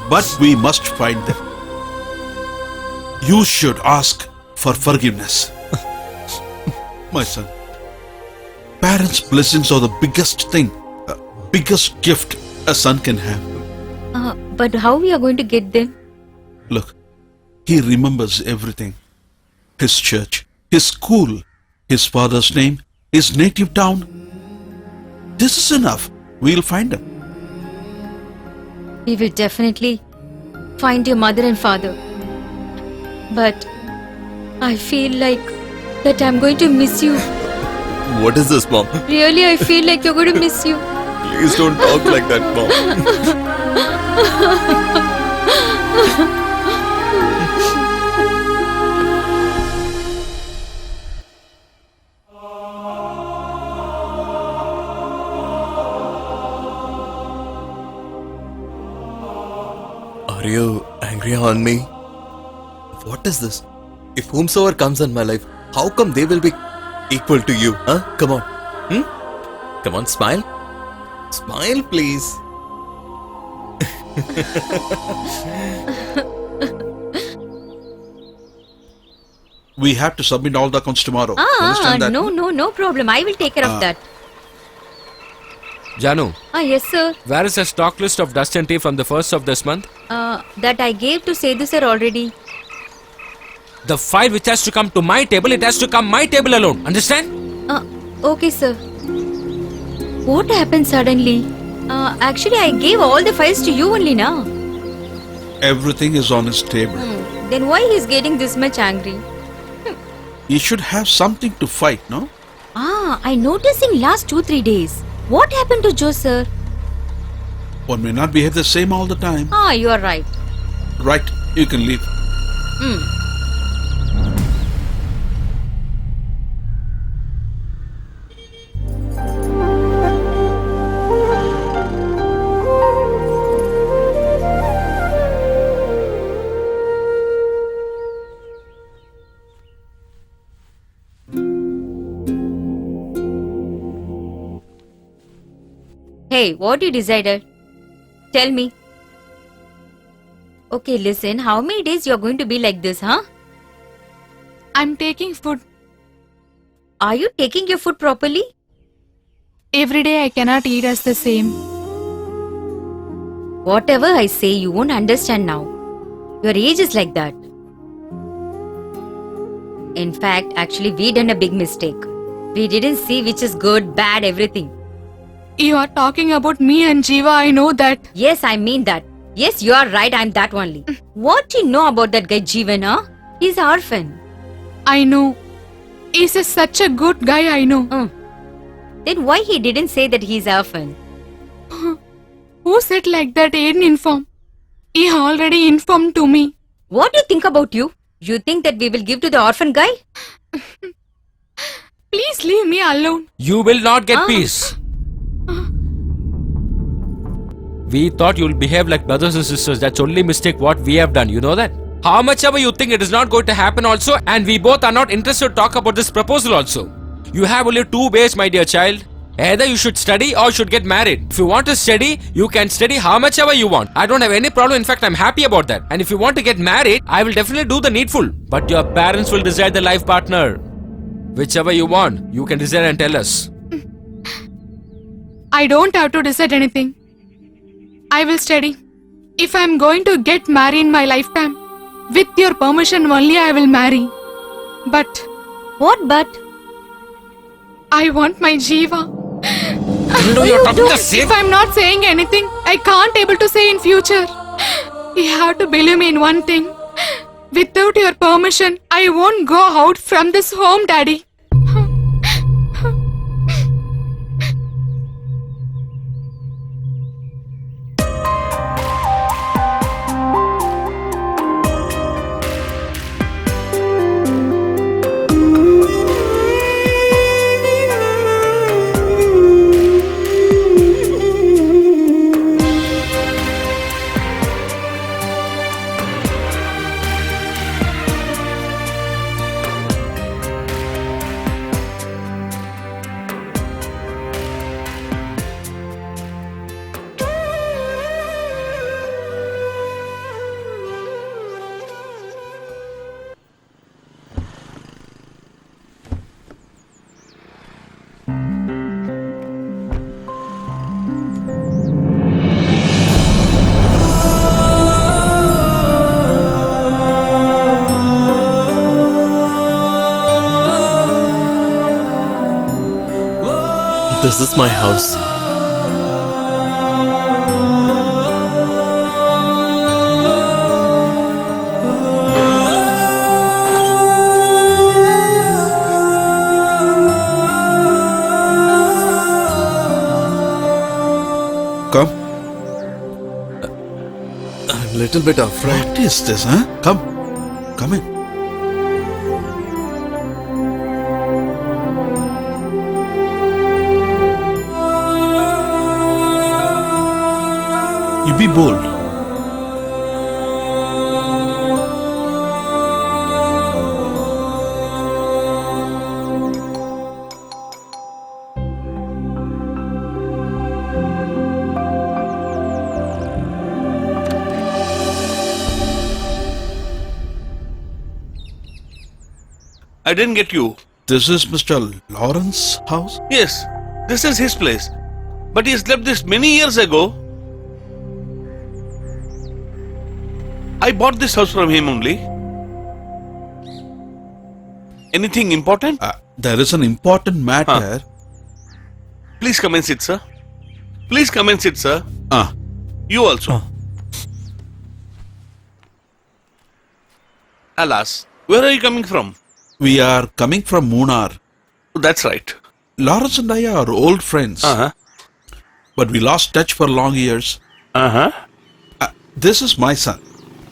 But we must find them. You should ask for forgiveness. My son, parents' blessings are the biggest thing, biggest gift a son can have. But how we are going to get them? Look, he remembers everything. His church, his school, his father's name, his native town. This is enough. We'll find him. We will definitely find your mother and father. But I feel like that I'm going to miss you. What is this, Mom? Really, I feel like you're going to miss you. Please don't talk like that, Mom. Are you angry on me? What is this? If whomsoever comes in my life, how come they will be equal to you? Huh? Come on. Come on, smile. Smile, please. We have to submit all the accounts tomorrow. Understand that? No problem. I will take care of that. Janu, Yes, sir. where is the stock list of dust and tea from the first of this month? That I gave to Sethu sir already. The file which has to come to my table, it has to come my table alone. Understand? Okay, sir. What happened suddenly? Actually, I gave all the files to you only now. Everything is on his table. Then why he's getting this much angry? He should have something to fight, no? I noticed in last 2-3 days. What happened to Joe, sir? One may not behave the same all the time. You are right. Right, you can leave. Hey, what you decided? Tell me. Okay, listen. How many days you're going to be like this, huh? I'm taking food. Are you taking your food properly? Every day I cannot eat as the same. Whatever I say, you won't understand now. Your age is like that. In fact, actually, we done a big mistake. We didn't see which is good, bad, everything. You are talking about me and Jiva, I know that. Yes, I mean that. Yes, you are right, I'm that only. What do you know about that guy Jeevan, huh? He's an orphan. I know. He's such a good guy, I know. Then why he didn't say that he's orphan? Who said like that? He didn't inform. He already informed to me. What do you think about you? You think that we will give to the orphan guy? Please leave me alone. You will not get peace. We thought you'll behave like brothers and sisters. That's only mistake what we have done. You know that? How much ever you think it is not going to happen also, and we both are not interested to talk about this proposal also. You have only two ways, my dear child. Either you should study or you should get married. If you want to study, you can study how much ever you want. I don't have any problem. In fact, I'm happy about that. And if you want to get married, I will definitely do the needful. But your parents will decide the life partner. Whichever you want, you can decide and tell us. I don't have to decide anything. I will study. If I'm going to get married in my lifetime, with your permission only I will marry. But What but? I want my Jiva. No, you're talking the same. If I'm not saying anything, I can't able to say in future. You have to believe me in one thing. Without your permission, I won't go out from this home, Daddy. This is my house. Come. I'm a little bit afraid. What is this, huh? Come. Come in. You be bold. I didn't get you. This is Mr. Lawrence's house? Yes, this is his place. But he has left this many years ago. I bought this house from him only. Anything important? There is an important matter. Please come and sit, sir. Please come and sit, sir. You also. Alas, where are you coming from? We are coming from Munnar. That's right. Lawrence and I are old friends. But we lost touch for long years. This is my son.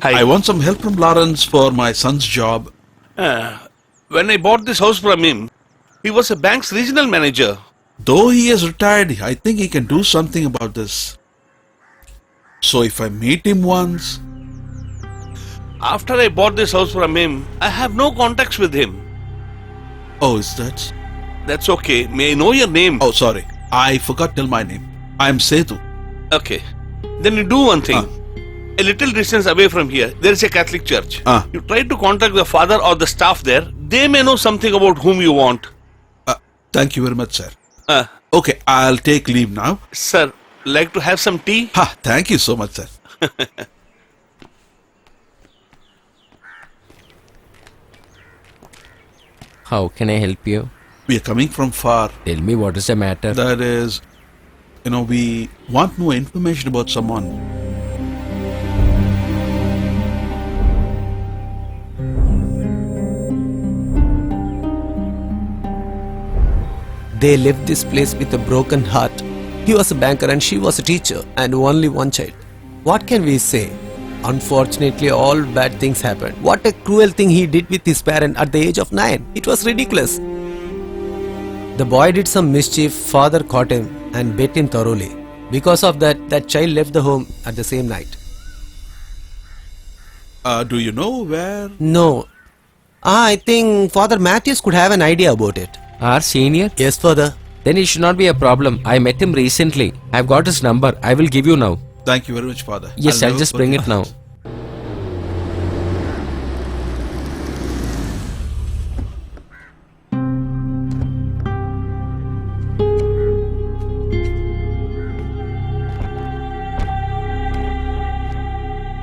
Hi. I want some help from Lawrence for my son's job. When I bought this house from him, he was a bank's regional manager. Though he is retired, I think he can do something about this. So if I meet him once... After I bought this house from him, I have no contacts with him. Oh, is that... That's okay. May I know your name? Oh, sorry. I forgot to tell my name. I am Sethu. Okay. Then you do one thing. A little distance away from here, there is a Catholic church. You try to contact the father or the staff there. They may know something about whom you want. Thank you very much, sir. Okay, I'll take leave now. Sir, like to have some tea? Thank you so much, sir. How can I help you? We are coming from far. Tell me what is the matter. That is, we want more information about someone. They left this place with a broken heart. He was a banker and she was a teacher and only one child. What can we say? Unfortunately, all bad things happened. What a cruel thing he did with his parent at the age of 9. It was ridiculous. The boy did some mischief, father caught him and beat him thoroughly. Because of that, that child left the home at the same night. Do you know where? No. I think Father Matthews could have an idea about it. Our senior? Yes, Father. Then it should not be a problem. I met him recently. I've got his number. I will give you now. Thank you very much, Father. Yes, I'll never just bring forget. it now.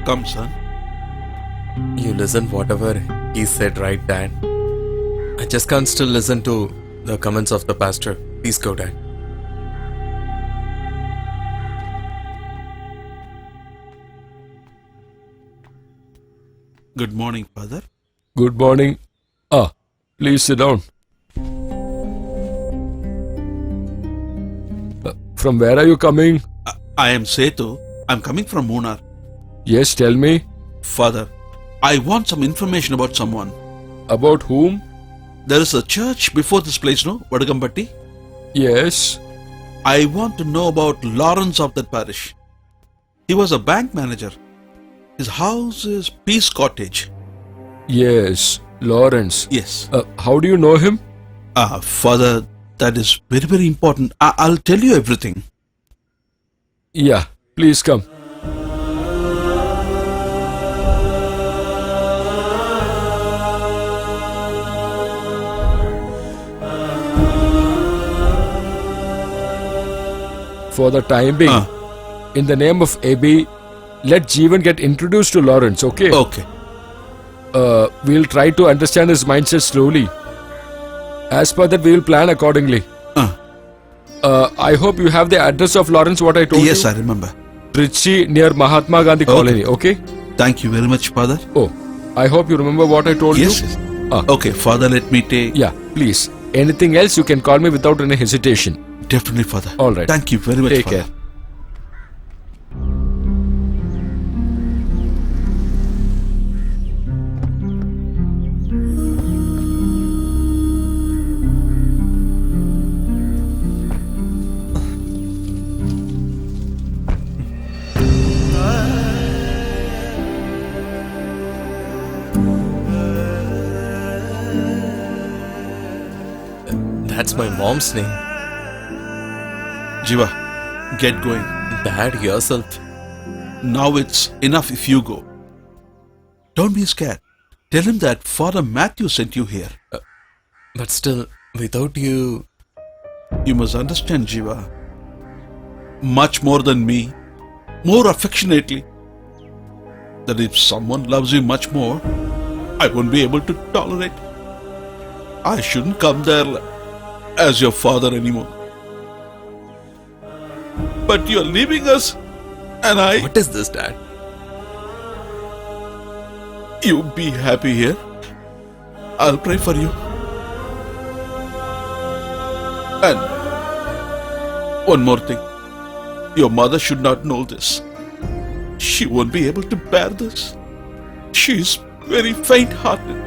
Come, son. You listen whatever he said, right, Dad? I just can't still listen to the comments of the pastor. Please go, Dad. Good morning, Father. Good morning. Please sit down. From where are you coming? I am Setu. I'm coming from Munnar. Yes, tell me. Father, I want some information about someone. About whom? There is a church before this place, no? Vadagampatti? Yes. I want to know about Lawrence of that parish. He was a bank manager. His house is Peace Cottage. Yes, Lawrence. Yes. How do you know him? Father, that is very, very important. I'll tell you everything. Yeah, please come. For the time being, in the name of AB, let Jeevan get introduced to Lawrence, okay? Okay. We'll try to understand his mindset slowly. As per that, we will plan accordingly. I hope you have the address of Lawrence, what I told you. Yes, I remember. Trichy near Mahatma Gandhi Colony, okay? Thank you very much, Father. Oh, I hope you remember what I told Yes. you. Okay, Father, let me take... Yeah, please. Anything else, you can call me without any hesitation. Definitely, Father. All right. Thank you very much, Take Father. care. That's my mom's name. Jiva, get going. Dad, yourself. Now it's enough if you go. Don't be scared. Tell him that Father Matthew sent you here. But still, without you... You must understand, Jiva. Much more than me, more affectionately, that if someone loves you much more, I won't be able to tolerate. I shouldn't come there as your father anymore. But you're leaving us, and I... What is this, Dad? You be happy here. I'll pray for you. And one more thing. Your mother should not know this. She won't be able to bear this. She's very faint-hearted.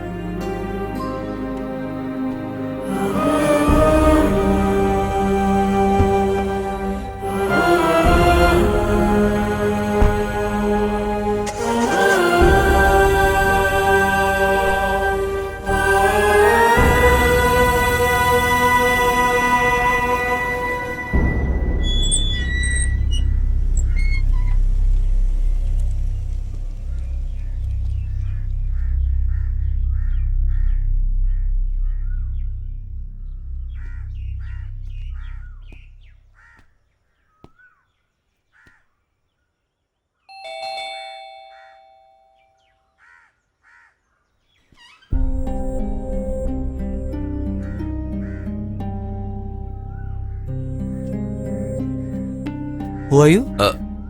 Who are you?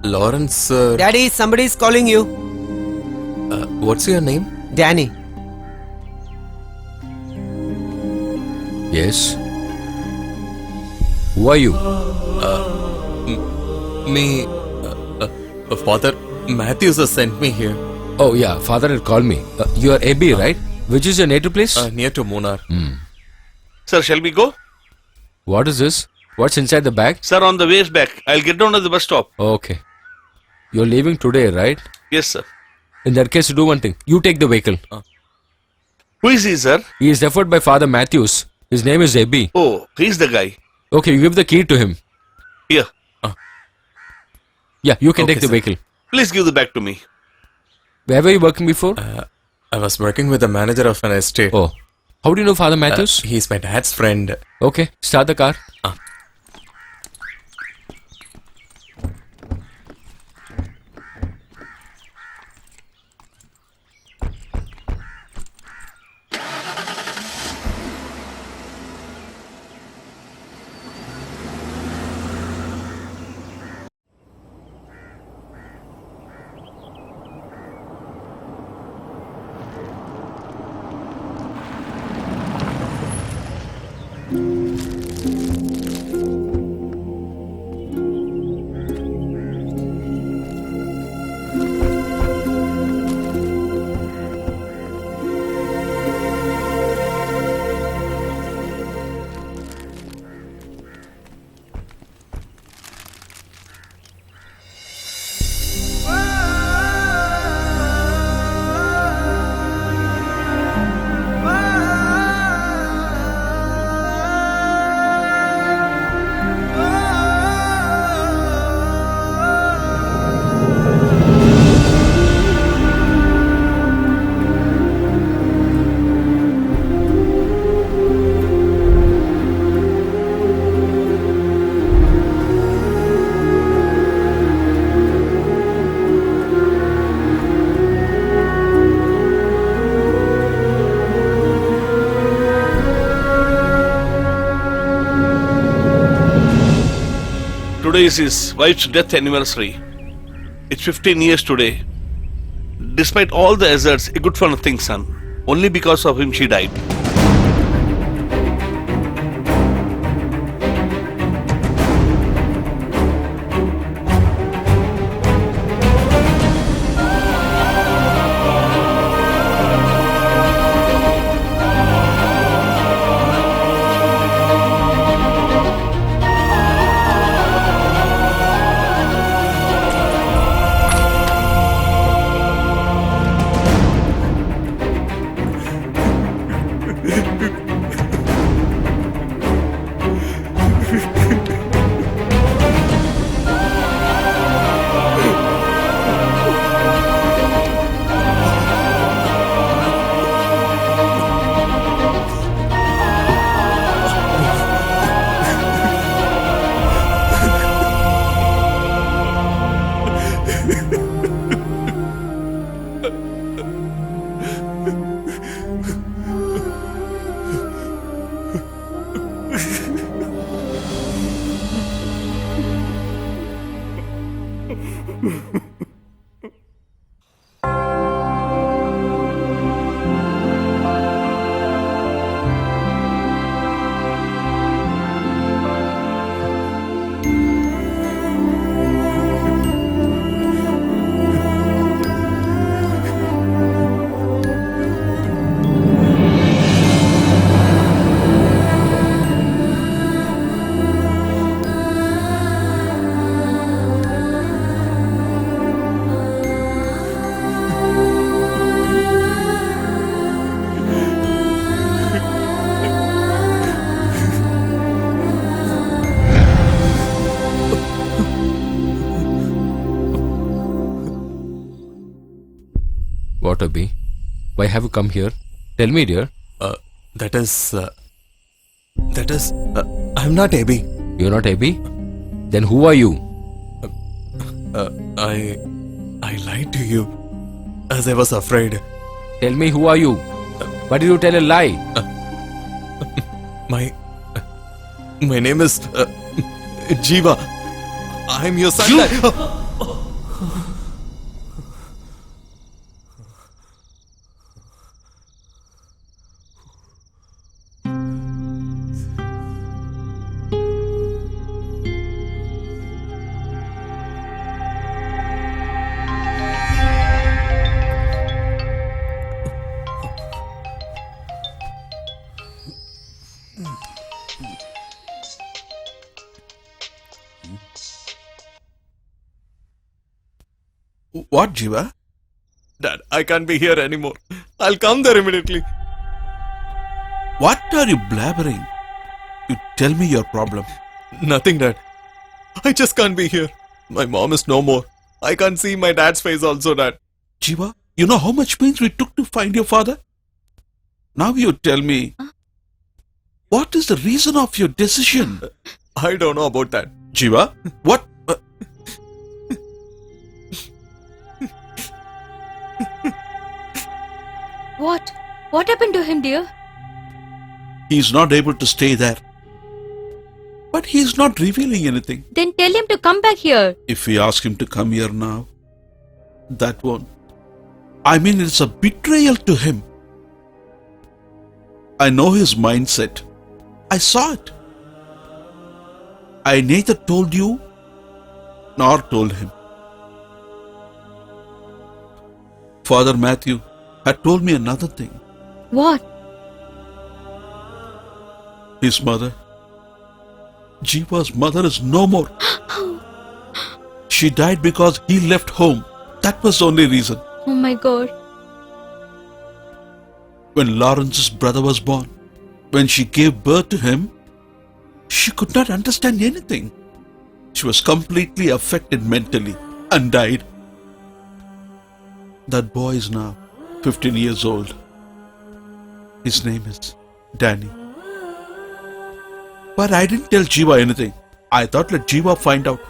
Lawrence, sir. Daddy, somebody's calling you. What's your name? Danny. Yes. Who are you? Me, Father Matthews has sent me here. Oh yeah, father had called me. You are Abby, right? Which is your native place? Near to Munnar. Sir, shall we go? What is this? What's inside the bag? Sir, on the way back. I'll get down at the bus stop. Okay. You're leaving today, right? Yes, sir. In that case, do one thing. You take the vehicle. Who is he, sir? He is referred by Father Matthews. His name is Abby. Oh, he's the guy. Okay, you give the key to him. Here. Yeah, you can Okay, take the sir. vehicle. Please give the bag to me. Where were you working before? I was working with the manager of an estate. Oh. How do you know Father Matthews? He's my dad's friend. Okay, start the car. Today is his wife's death anniversary. It's 15 years today. Despite all the hazards, a good for nothing son. Only because of him she died. What, Abby? Why have you come here? Tell me, dear. That is, I'm not Abby. You're not Abby? Then who are you? I lied to you as I was afraid. Tell me, who are you? Why did you tell a lie? My name is Jiva. I'm your son. What, Jiva? Dad, I can't be here anymore. I'll come there immediately. What are you blabbering? You tell me your problem. Nothing, Dad. I just can't be here. My mom is no more. I can't see my dad's face also, Dad. Jiva, you know how much pains we took to find your father? Now you tell me, what is the reason of your decision? I don't know about that. Jiva, what? What? What happened to him, dear? He's not able to stay there. But he's not revealing anything. Then tell him to come back here. If we ask him to come here now, that won't. I mean, it's a betrayal to him. I know his mindset. I saw it. I neither told you nor told him. Father Matthew had told me another thing. What? His mother, Jiva's mother, is no more. She died because he left home. That was the only reason. Oh my God. When Lawrence's brother was born, when she gave birth to him, she could not understand anything. She was completely affected mentally and died. That boy is now 15 years old. His name is Danny. But I didn't tell Jiva anything. I thought let Jiva find out.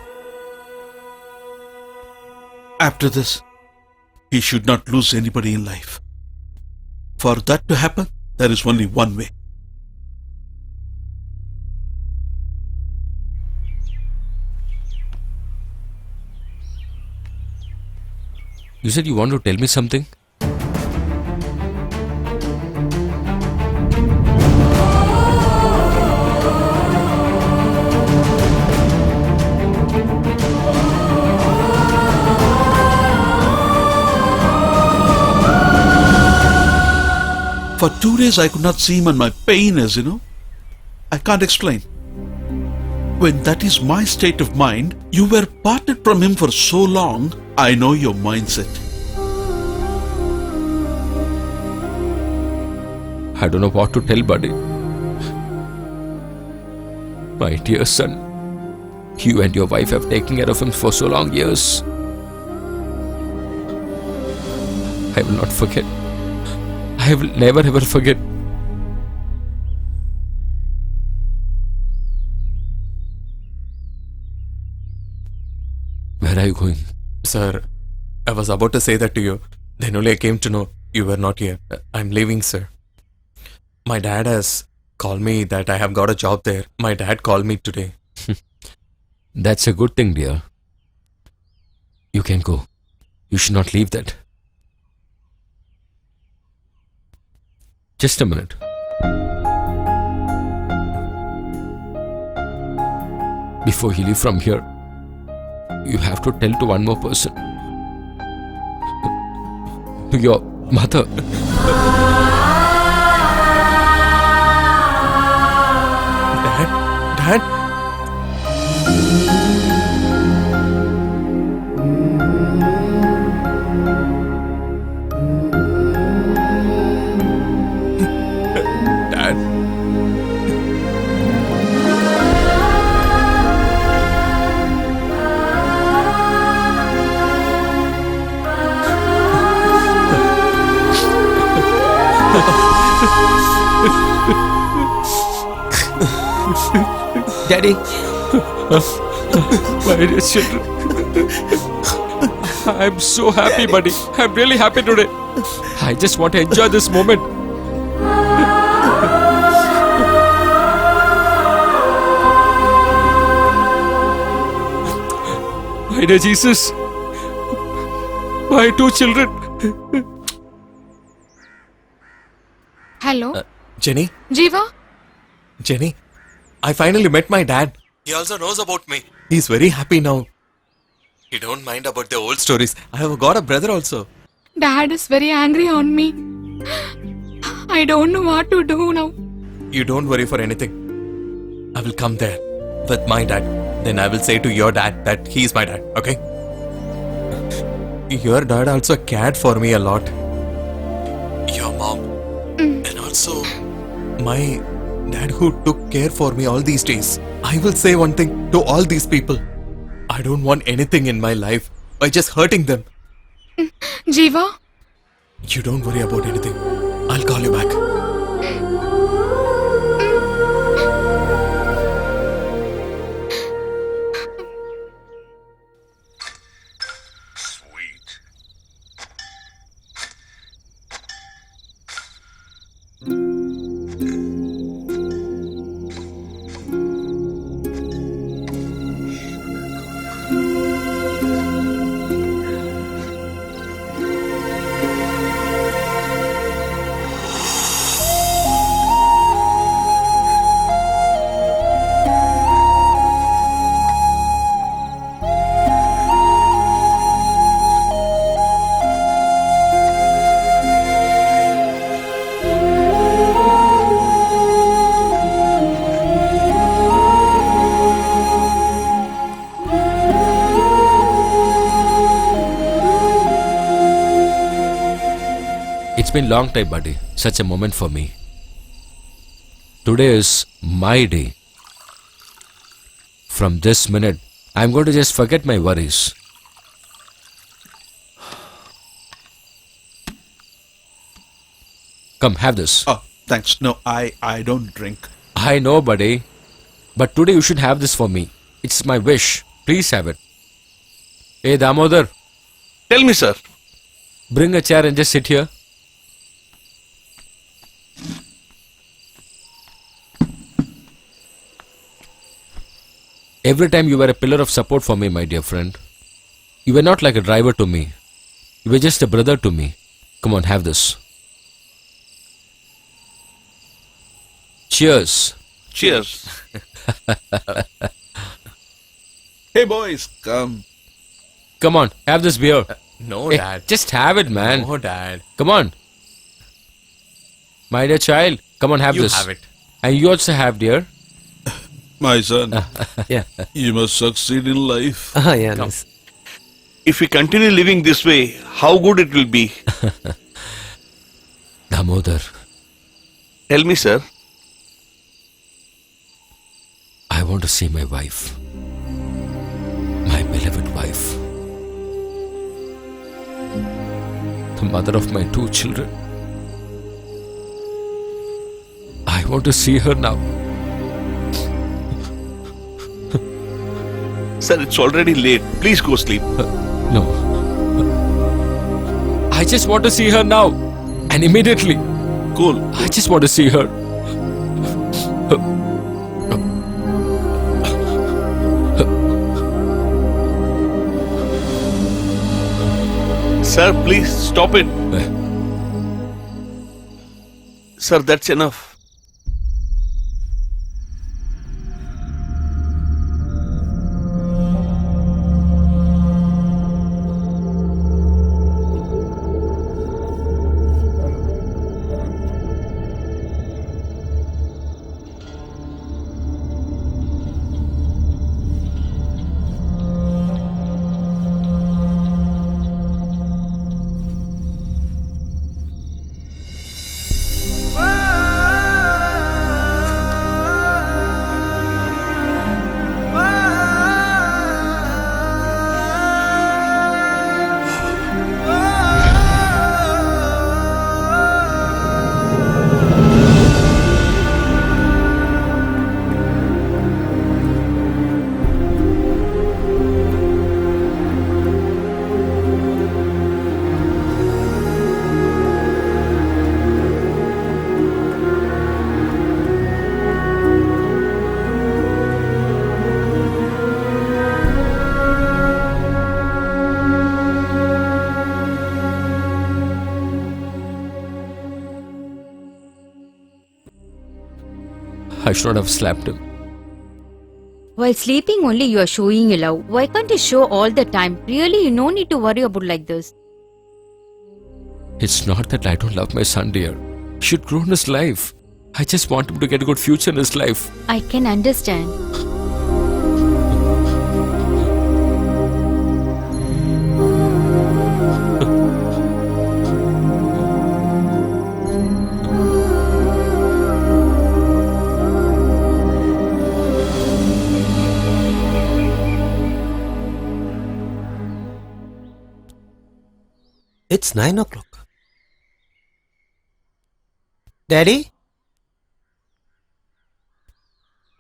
After this, he should not lose anybody in life. For that to happen, there is only one way. You said you want to tell me something? For 2 days I could not see him and my pain is, I can't explain. When that is my state of mind, you were parted from him for so long, I know your mindset. I don't know what to tell, buddy. My dear son, you and your wife have taken care of him for so long years. I will not forget. I will never ever forget. Where are you going? Sir, I was about to say that to you. Then only I came to know you were not here. I'm leaving, sir. My dad has called me that I have got a job there. My dad called me today. That's a good thing, dear. You can go. You should not leave that. Just a minute. Before you leave from here, you have to tell to one more person. Your mother. Dad? Dad? Daddy. My dear children. I'm so happy, buddy. I'm really happy today. I just want to enjoy this moment. My dear Jesus. My two children. Hello? Jenny? Jiva? Jenny? I finally met my dad. He also knows about me. He's very happy now. He don't mind about the old stories. I have got a brother also. Dad is very angry on me. I don't know what to do now. You don't worry for anything. I will come there with my dad. Then I will say to your dad that he is my dad, okay? your dad also cared for me a lot. Your mom. And also, my dad who took care for me all these days. I will say one thing to all these people. I don't want anything in my life by just hurting them. Jiva? You don't worry about anything. I'll call you back. It's been long time, buddy. Such a moment for me. Today is my day. From this minute, I'm going to just forget my worries. Come, have this. Oh, thanks. No, I don't drink. I know, buddy. But today you should have this for me. It's my wish. Please have it. Hey, Damodar, Tell me, sir. bring a chair and just sit here. Every time you were a pillar of support for me, my dear friend. You were not like a driver to me. You were just a brother to me. Come on, have this. Cheers. Cheers. Hey boys, come. Come on, have this beer. No, Hey, Dad. just have it, man. No, Dad. Come on. My dear child, come on, have You this. have it. And you also have, dear. My son, Yeah. you must succeed in life. Yeah, nice. If we continue living this way, how good it will be. Damodar, Tell me, sir. I want to see my wife. My beloved wife. The mother of my 2 children. I want to see her now. Sir, it's already late. Please go sleep. No. I just want to see her now. And immediately. Cool. I just want to see her. Sir, please stop it. Sir, that's enough. I should not have slapped him. While sleeping only you are showing your love. Why can't you show all the time? Really, you no need to worry about like this. It's not that I don't love my son, dear. He should grow in his life. I just want him to get a good future in his life. I can understand. It's 9 o'clock. Daddy?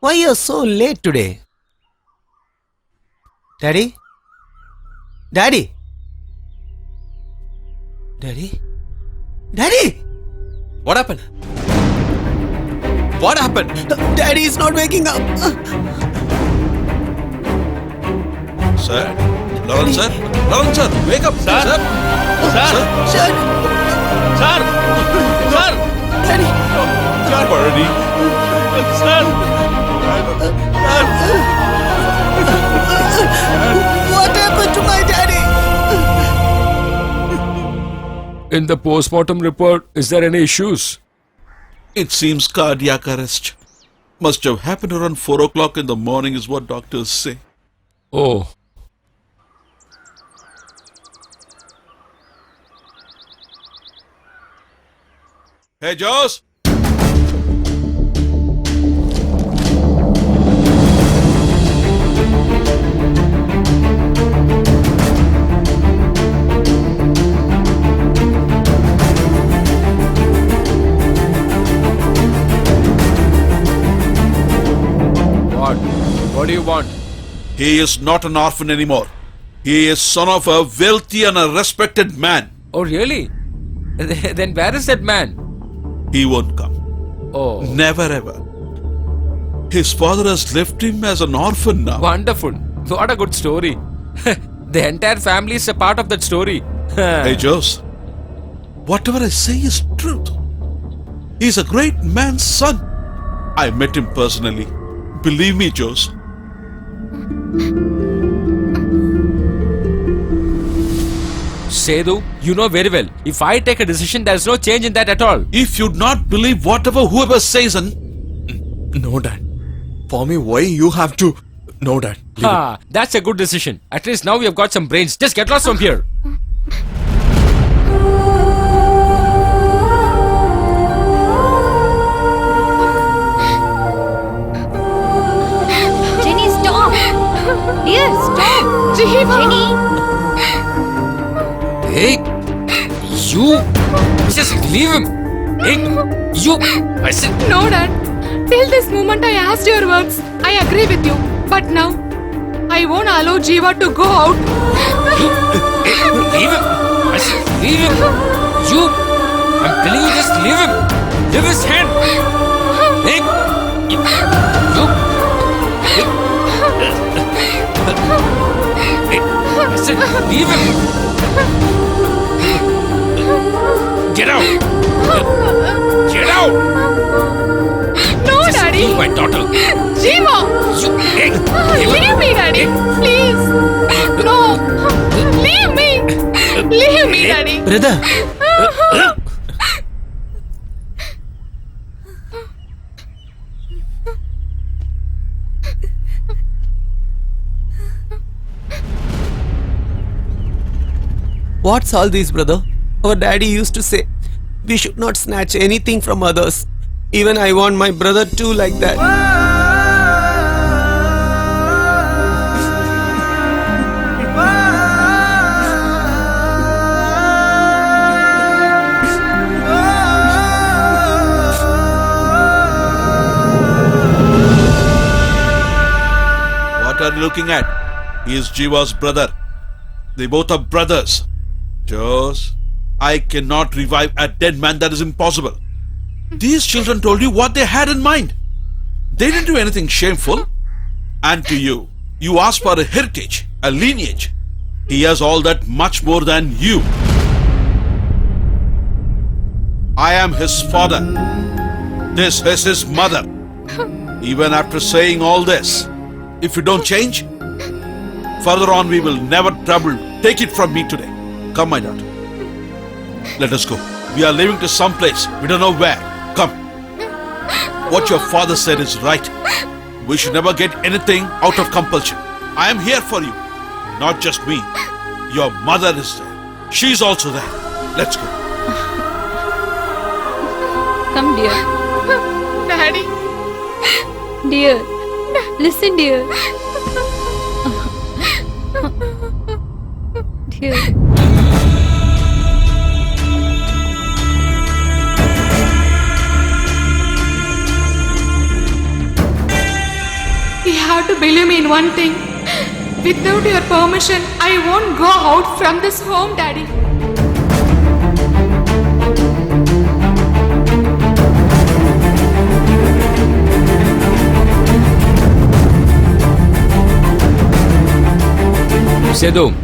Why you're so late today? Daddy? Daddy? Daddy? Daddy! What happened? What happened? Daddy is not waking up. Sir? Lawrence, sir? Lawrence, sir, wake up! Sir? Sir? Sir? Sir! Sir! Sir! Daddy! Already. Sir! What happened to my daddy? In the postmortem report, is there any issues? It seems cardiac arrest. Must have happened around 4 o'clock in the morning is what doctors say. Oh. Hey, Joss! What? What do you want? He is not an orphan anymore. He is son of a wealthy and a respected man. Oh, really? Then where is that man? He won't come. Oh. Never ever. His father has left him as an orphan now. Wonderful. What a good story. The entire family is a part of that story. Hey, Jose. Whatever I say is truth. He's a great man's son. I met him personally. Believe me, Jose. Sethu, you know very well. If I take a decision, there's no change in that at all. If you'd not believe whatever whoever says and... No, Dad. For me, why you have to... No, Dad. Leave it. That's a good decision. At least now we have got some brains. Just get lost from here. Jenny, stop! Dear, stop! Jenny! Hey, you just leave him. Hey, you. I said No, Dad. Till this moment I asked your words. I agree with you. But now, I won't allow Jiva to go out. leave him. I said leave him. You. I'm telling you, just leave him. Leave his hand. Hey, you. Hey, I said leave him. Get out! Get out! No, Just Daddy. leave my daughter. Jiva. You, hey, Leave me, Daddy. Please. No. Leave me. Leave me, Daddy. Brother! What's all this, brother? Our daddy used to say, we should not snatch anything from others. Even I want my brother too like that. What are you looking at? He is Jiva's brother. They both are brothers. Jose, I cannot revive a dead man. That is impossible. These children told you what they had in mind. They didn't do anything shameful. And to you, you asked for a heritage, a lineage. He has all that much more than you. I am his father. This is his mother. Even after saying all this, if you don't change, further on we will never trouble. Take it from me today. Come, my daughter. Let us go. We are leaving to some place. We don't know where. Come. What your father said is right. We should never get anything out of compulsion. I am here for you. Not just me. Your mother is there. She's also there. Let's go. Come, dear. Daddy. Dear. Listen, dear. Dear. to believe me in one thing. Without your permission, I won't go out from this home, Daddy. Sedu.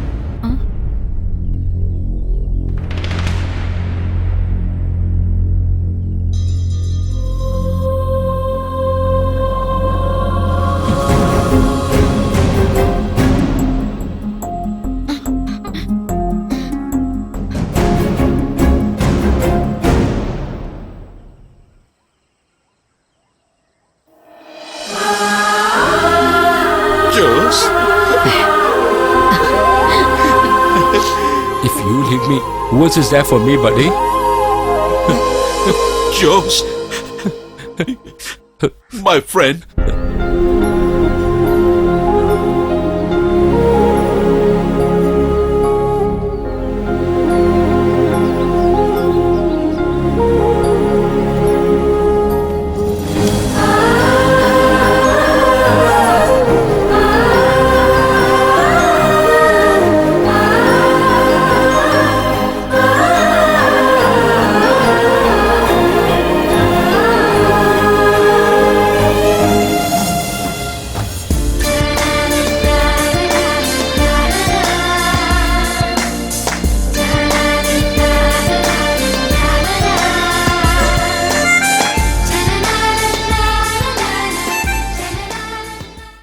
Jose, If you leave me, who else is there for me, buddy? Jose, my friend,